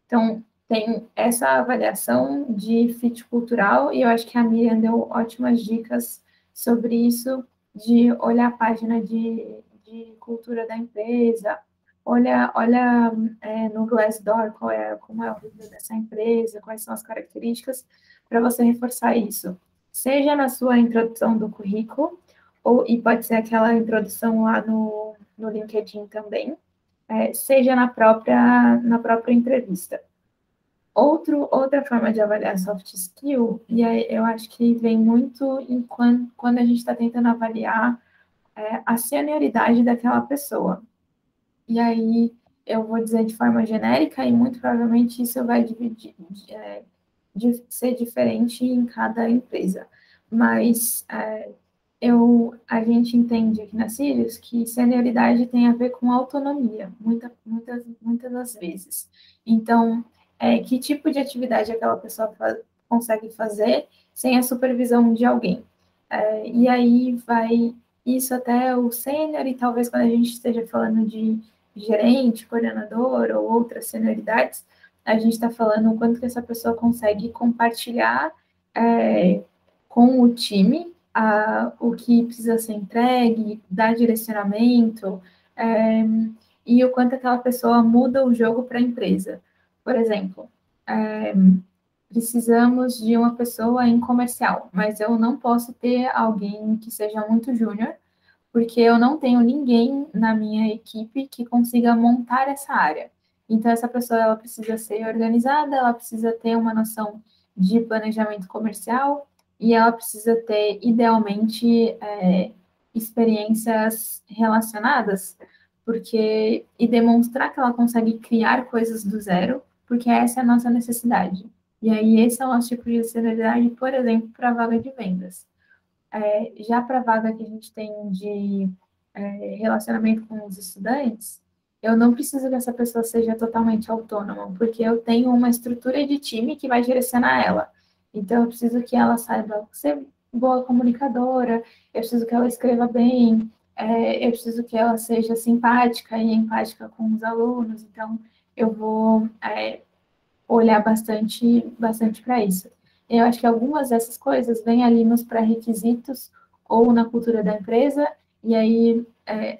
Então, tem essa avaliação de fit cultural, e eu acho que a Miriam deu ótimas dicas sobre isso, de olhar a página de cultura da empresa, olha no Glassdoor como é o review dessa empresa, quais são as características, para você reforçar isso. Seja na sua introdução do currículo, e pode ser aquela introdução lá no LinkedIn também, seja na própria entrevista. Outra forma de avaliar soft skill, e aí eu acho que vem muito quando a gente está tentando avaliar a senioridade daquela pessoa. E aí eu vou dizer de forma genérica, e muito provavelmente isso vai ser diferente em cada empresa. Mas a gente entende aqui na Sirius que senioridade tem a ver com autonomia, muitas das vezes. Então, que tipo de atividade aquela pessoa consegue fazer sem a supervisão de alguém? E aí vai isso até o sênior, e talvez quando a gente esteja falando de gerente, coordenador ou outras senioridades, a gente está falando o quanto que essa pessoa consegue compartilhar com o time o que precisa ser entregue, dar direcionamento, e o quanto aquela pessoa muda o jogo para a empresa. Por exemplo, precisamos de uma pessoa em comercial, mas eu não posso ter alguém que seja muito júnior, porque eu não tenho ninguém na minha equipe que consiga montar essa área. Então, essa pessoa ela precisa ser organizada, ela precisa ter uma noção de planejamento comercial, e ela precisa ter, idealmente, experiências relacionadas, e demonstrar que ela consegue criar coisas do zero, porque essa é a nossa necessidide. E aí, esse é o nosso tipo de senioridade, por exemplo, para a vaga de vendas. Já para a vaga que a gente tem de relacionamento com os estudantes, eu não preciso que essa pessoa seja totalmente autônoma, porque eu tenho uma estrutura de time que vai direcionar ela. Então, eu preciso que ela saiba ser boa comunicadora, eu preciso que ela escreva bem, eu preciso que ela seja simpática e empática com os alunos, então eu vou olhar bastante para isso. Eu acho que algumas dessas coisas vêm ali nos pré-requisitos ou na cultura da empresa, e aí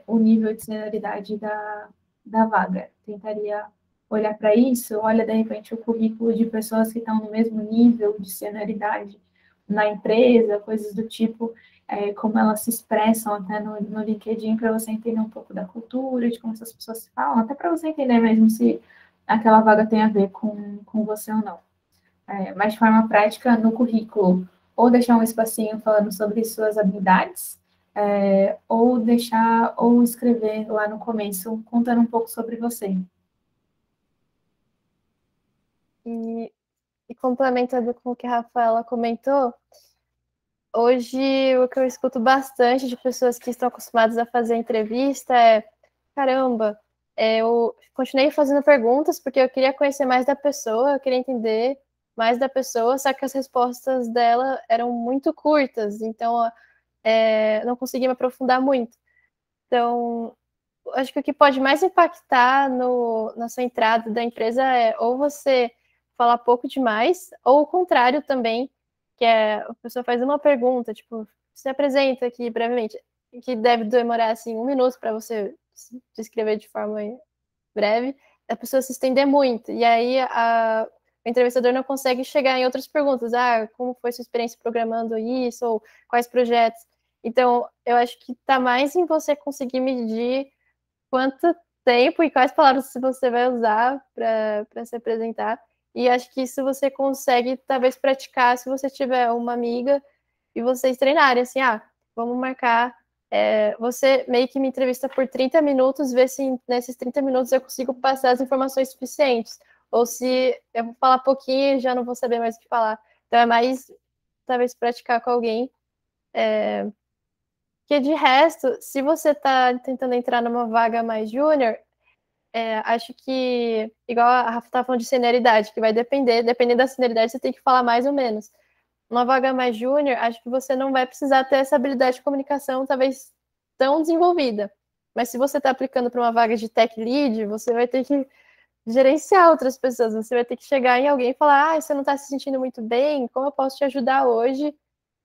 o nível de senioridade da vaga. Tentaria olhar para isso, olha, de repente, o currículo de pessoas que estão no mesmo nível de senioridade na empresa, coisas do tipo, como elas se expressam até no LinkedIn, para você entender um pouco da cultura, de como essas pessoas se falam, até para você entender mesmo se aquela vaga tem a ver com você ou não. Mas de forma prática, no currículo, ou deixar um espacinho falando sobre suas habilidades, ou escrever lá no começo, contando um pouco sobre você. E complementando com o que a Rafaela comentou, hoje o que eu escuto bastante de pessoas que estão acostumadas a fazer entrevista caramba, eu continuei fazendo perguntas porque eu queria conhecer mais da pessoa, eu queria entender mais da pessoa, só que as respostas dela eram muito curtas, então não consegui me aprofundar muito. Então, acho que o que pode mais impactar na sua entrada da empresa ou você falar pouco demais, ou o contrário também, que a pessoa faz uma pergunta, tipo, se apresenta aqui brevemente, que deve demorar, assim, 1 minuto para você se descrever de forma breve, a pessoa se estender muito, e aí o entrevistador não consegue chegar em outras perguntas, como foi sua experiência programando isso, ou quais projetos. Então, eu acho que está mais em você conseguir medir quanto tempo e quais palavras você vai usar para se apresentar. E acho que isso você consegue, talvez, praticar se você tiver uma amiga e vocês treinarem, assim, vamos marcar, você meio que me entrevista por 30 minutos, ver se nesses 30 minutos eu consigo passar as informações suficientes, ou se eu vou falar pouquinho e já não vou saber mais o que falar. Então é mais, talvez, praticar com alguém. Porque de resto, se você está tentando entrar numa vaga mais júnior, acho que, igual a Rafa estava falando de senioridade, que vai dependendo da senioridade, você tem que falar mais ou menos. Uma vaga mais júnior, acho que você não vai precisar ter essa habilidade de comunicação, talvez, tão desenvolvida. Mas se você está aplicando para uma vaga de tech lead, você vai ter que gerenciar outras pessoas, você vai ter que chegar em alguém e falar, você não está se sentindo muito bem, como eu posso te ajudar hoje?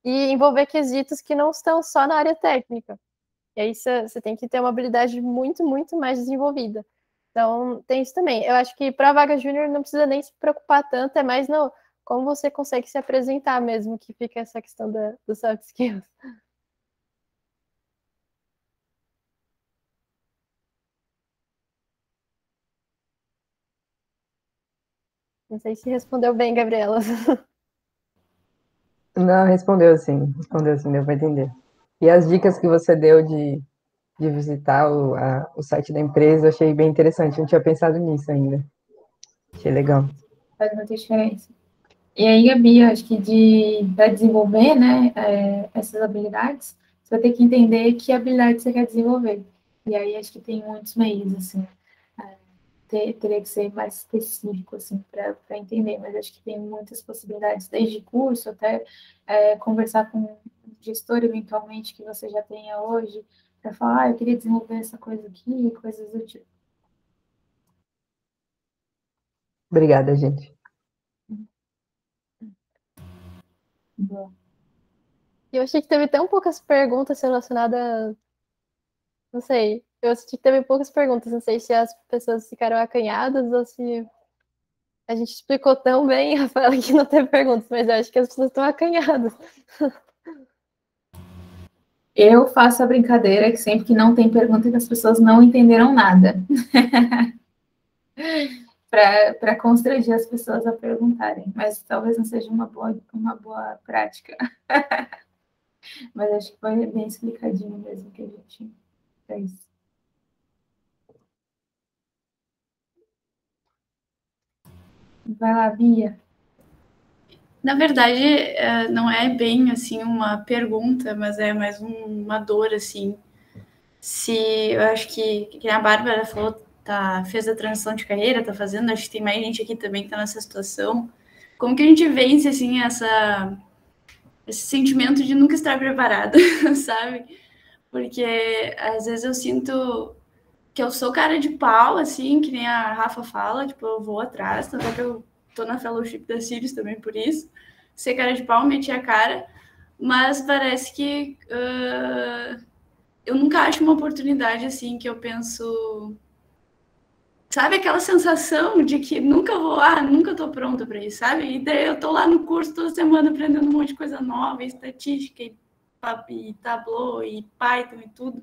E envolver quesitos que não estão só na área técnica. E aí você tem que ter uma habilidade muito, muito mais desenvolvida. Então, tem isso também. Eu acho que para a vaga júnior não precisa nem se preocupar tanto, é mais no como você consegue se apresentar mesmo, que fica essa questão dos soft skills. Não sei se respondeu bem, Gabriela. Não, respondeu sim, deu para entender. E as dicas que você deu de visitar o site da empresa, eu achei bem interessante, eu não tinha pensado nisso ainda. Achei legal. Faz muita diferença. E aí, Gabi, eu acho que para desenvolver, né, essas habilidades, você vai ter que entender que habilidade você quer desenvolver. E aí, acho que tem muitos meios, assim, teria que ser mais específico, assim, para entender, mas acho que tem muitas possibilidades, desde curso até conversar com um gestor, eventualmente, que você já tenha hoje, para falar, eu queria desenvolver essa coisa aqui, coisas do tipo. Obrigada, gente. Bom. Eu achei que teve tão poucas perguntas relacionadas. Não sei. Eu senti que teve poucas perguntas. Não sei se as pessoas ficaram acanhadas ou se a gente explicou tão bem, Rafaela, que não teve perguntas, mas eu acho que as pessoas estão acanhadas. Eu faço a brincadeira que sempre que não tem pergunta que as pessoas não entenderam nada. Para constranger as pessoas a perguntarem. Mas talvez não seja uma boa prática. Mas acho que foi bem explicadinho mesmo que a gente fez. Vai lá, Bia. Na verdade, não é bem assim uma pergunta, mas é mais uma dor, assim. Se eu acho que a Bárbara falou, fez a transição de carreira, tá fazendo, acho que tem mais gente aqui também que tá nessa situação. Como que a gente vence, assim, esse sentimento de nunca estar preparada, sabe? Porque às vezes eu sinto que eu sou cara de pau, assim, que nem a Rafa fala, tipo, eu vou atrás, tanto é que eu tô na fellowship da Sirius também por isso. Ser cara de pau, meti a cara, mas parece que eu nunca acho uma oportunidade, assim, que eu penso... Sabe aquela sensação de que nunca tô pronta para isso, sabe? E daí eu tô lá no curso toda semana aprendendo um monte de coisa nova, estatística, e Tableau, e Python e tudo.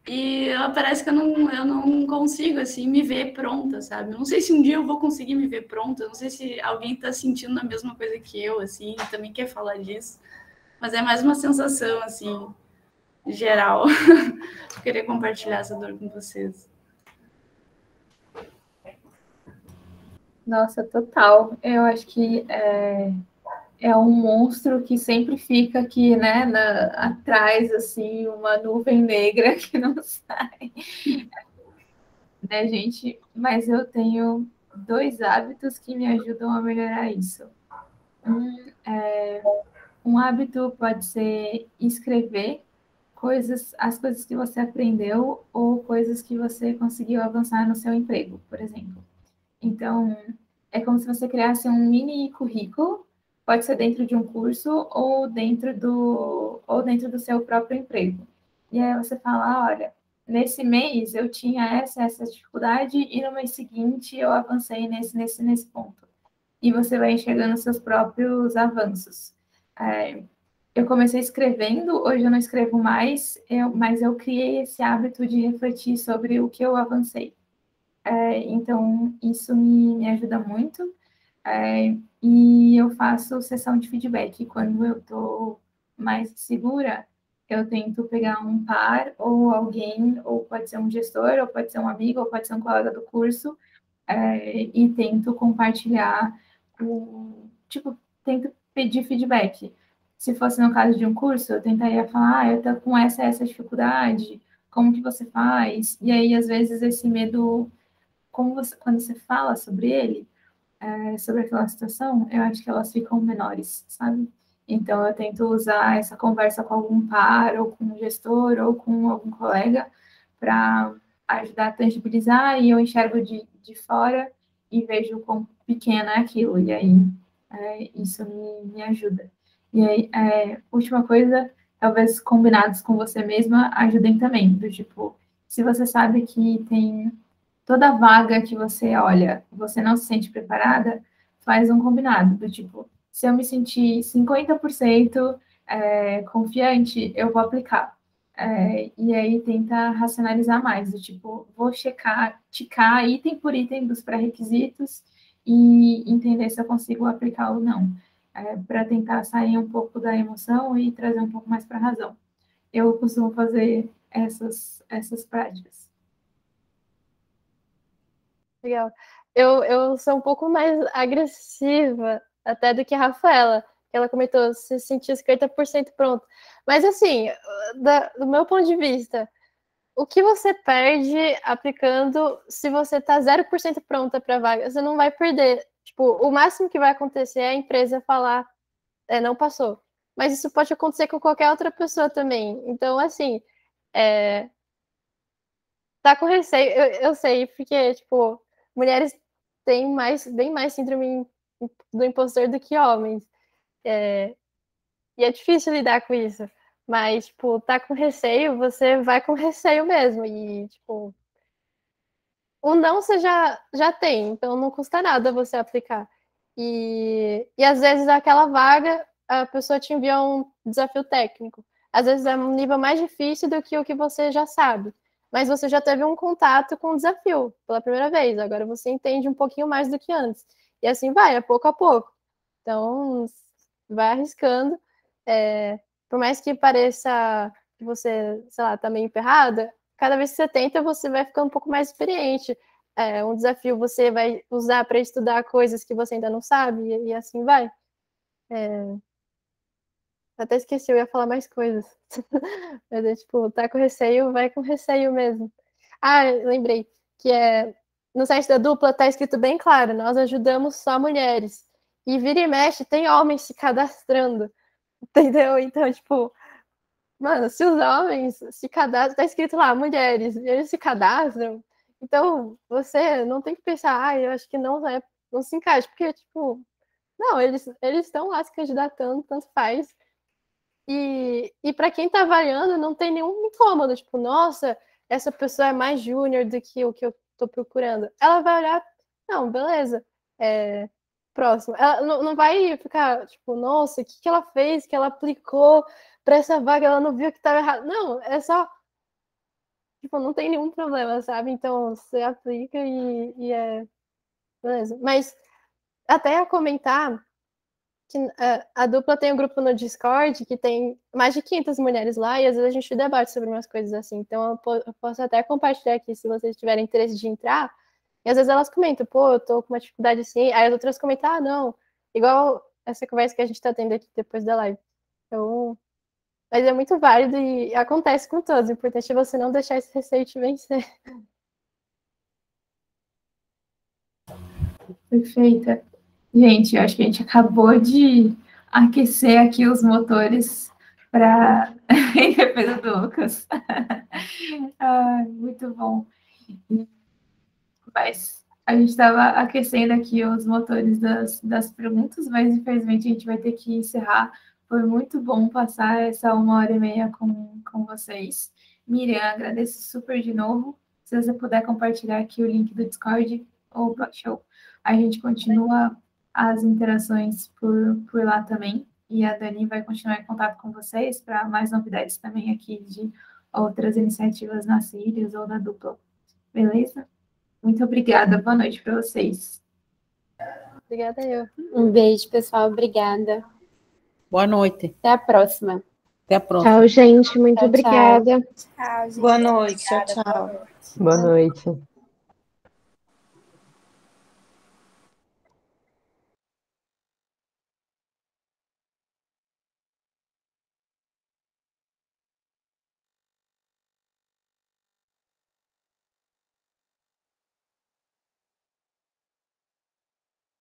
E parece que eu não consigo, assim, me ver pronta, sabe? Eu não sei se um dia eu vou conseguir me ver pronta, eu não sei se alguém tá sentindo a mesma coisa que eu, assim, e também quer falar disso. Mas é mais uma sensação, assim, geral. Eu queria compartilhar essa dor com vocês. Nossa, total. Eu acho que é um monstro que sempre fica aqui, né, atrás, assim, uma nuvem negra que não sai, né, gente? Mas eu tenho 2 hábitos que me ajudam a melhorar isso. Um hábito pode ser escrever as coisas que você aprendeu ou coisas que você conseguiu avançar no seu emprego, por exemplo. Então, é como se você criasse um mini currículo, pode ser dentro de um curso ou dentro do seu próprio emprego. E aí você fala, olha, nesse mês eu tinha essa dificuldade e no mês seguinte eu avancei nesse ponto. E você vai enxergando seus próprios avanços. Eu comecei escrevendo, hoje eu não escrevo mais, mas eu criei esse hábito de refletir sobre o que eu avancei. Então, isso me ajuda muito. E eu faço sessão de feedback. Quando eu estou mais segura, eu tento pegar um par ou alguém, ou pode ser um gestor, ou pode ser um amigo, ou pode ser um colega do curso, e tento compartilhar tento pedir feedback. Se fosse no caso de um curso, eu tentaria falar, eu tô com essa dificuldade, como que você faz? E aí, às vezes, esse medo, quando você fala sobre ele, sobre aquela situação, eu acho que elas ficam menores, sabe? Então, eu tento usar essa conversa com algum par, ou com um gestor, ou com algum colega, para ajudar a tangibilizar, e eu enxergo de fora e vejo quão pequeno é aquilo, e aí isso me ajuda. E aí, última coisa, talvez combinados com você mesma ajudem também, do tipo, se você sabe que tem toda vaga que você olha, você não se sente preparada, faz um combinado, do tipo, se eu me sentir 50% confiante, eu vou aplicar. E aí tenta racionalizar mais, do tipo, vou ticar item por item dos pré-requisitos e entender se eu consigo aplicar ou não, para tentar sair um pouco da emoção e trazer um pouco mais para a razão. Eu costumo fazer essas práticas. Legal. Eu sou um pouco mais agressiva até do que a Rafaela. Ela comentou se sentir 50% pronto. Mas, assim, do meu ponto de vista, o que você perde aplicando se você está 0% pronta para a vaga? Você não vai perder. Tipo, o máximo que vai acontecer é a empresa falar, não passou. Mas isso pode acontecer com qualquer outra pessoa também. Então, assim, tá com receio. Eu sei, porque, tipo, mulheres têm bem mais síndrome do impostor do que homens. E é difícil lidar com isso. Mas, tipo, tá com receio, você vai com receio mesmo. E, tipo, o não você já tem, então não custa nada você aplicar. E às vezes aquela vaga, a pessoa te envia um desafio técnico. Às vezes é um nível mais difícil do que o que você já sabe. Mas você já teve um contato com o desafio pela primeira vez. Agora você entende um pouquinho mais do que antes. E assim vai, é pouco a pouco. Então, vai arriscando. Por mais que pareça que você, sei lá, tá meio emperrada, cada vez que você tenta, você vai ficando um pouco mais experiente. Um desafio você vai usar para estudar coisas que você ainda não sabe, e assim vai. Até esqueci, eu ia falar mais coisas. Mas é tipo, tá com receio, vai com receio mesmo. Lembrei que no site da dupla tá escrito bem claro, nós ajudamos só mulheres. E vira e mexe, tem homens se cadastrando. Entendeu? Então, tipo, mano, se os homens se cadastram, tá escrito lá, mulheres, e eles se cadastram, então você não tem que pensar, eu acho que não se encaixa, porque, tipo, não, eles estão lá se candidatando, tanto faz. E para quem tá avaliando, não tem nenhum incômodo, tipo, nossa, essa pessoa é mais júnior do que o que eu tô procurando. Ela vai olhar, não, beleza, próximo. Ela não vai ficar, tipo, nossa, o que ela fez, que ela aplicou para essa vaga, ela não viu que estava errado. Não, é só, tipo, não tem nenhum problema, sabe? Então, você aplica beleza. Mas até a comentar que a dupla tem um grupo no Discord que tem mais de 500 mulheres lá e às vezes a gente debate sobre umas coisas assim. Então eu posso até compartilhar aqui se vocês tiverem interesse de entrar. E às vezes elas comentam, pô, eu tô com uma dificuldade assim. Aí as outras comentam, ah, não. Igual essa conversa que a gente tá tendo aqui depois da live. Então, mas é muito válido e acontece com todos. O importante é você não deixar esse receio te vencer. Perfeita. Gente, eu acho que a gente acabou de aquecer aqui os motores para em defesa do Lucas. Muito bom. Mas a gente estava aquecendo aqui os motores das perguntas, mas infelizmente a gente vai ter que encerrar. Foi muito bom passar essa 1h30 com vocês. Miriam, agradeço super de novo. Se você puder compartilhar aqui o link do Discord ou o show, a gente continua as interações por lá também. E a Dani vai continuar em contato com vocês para mais novidades também aqui de outras iniciativas na Sirius ou na dupla. Beleza? Muito obrigada. Boa noite para vocês. Obrigada eu. Um beijo, pessoal. Obrigada. Boa noite. Até a próxima. Até a próxima. Tchau, gente. Muito obrigada. Tchau, gente. Boa noite. Tchau, tchau. Boa noite.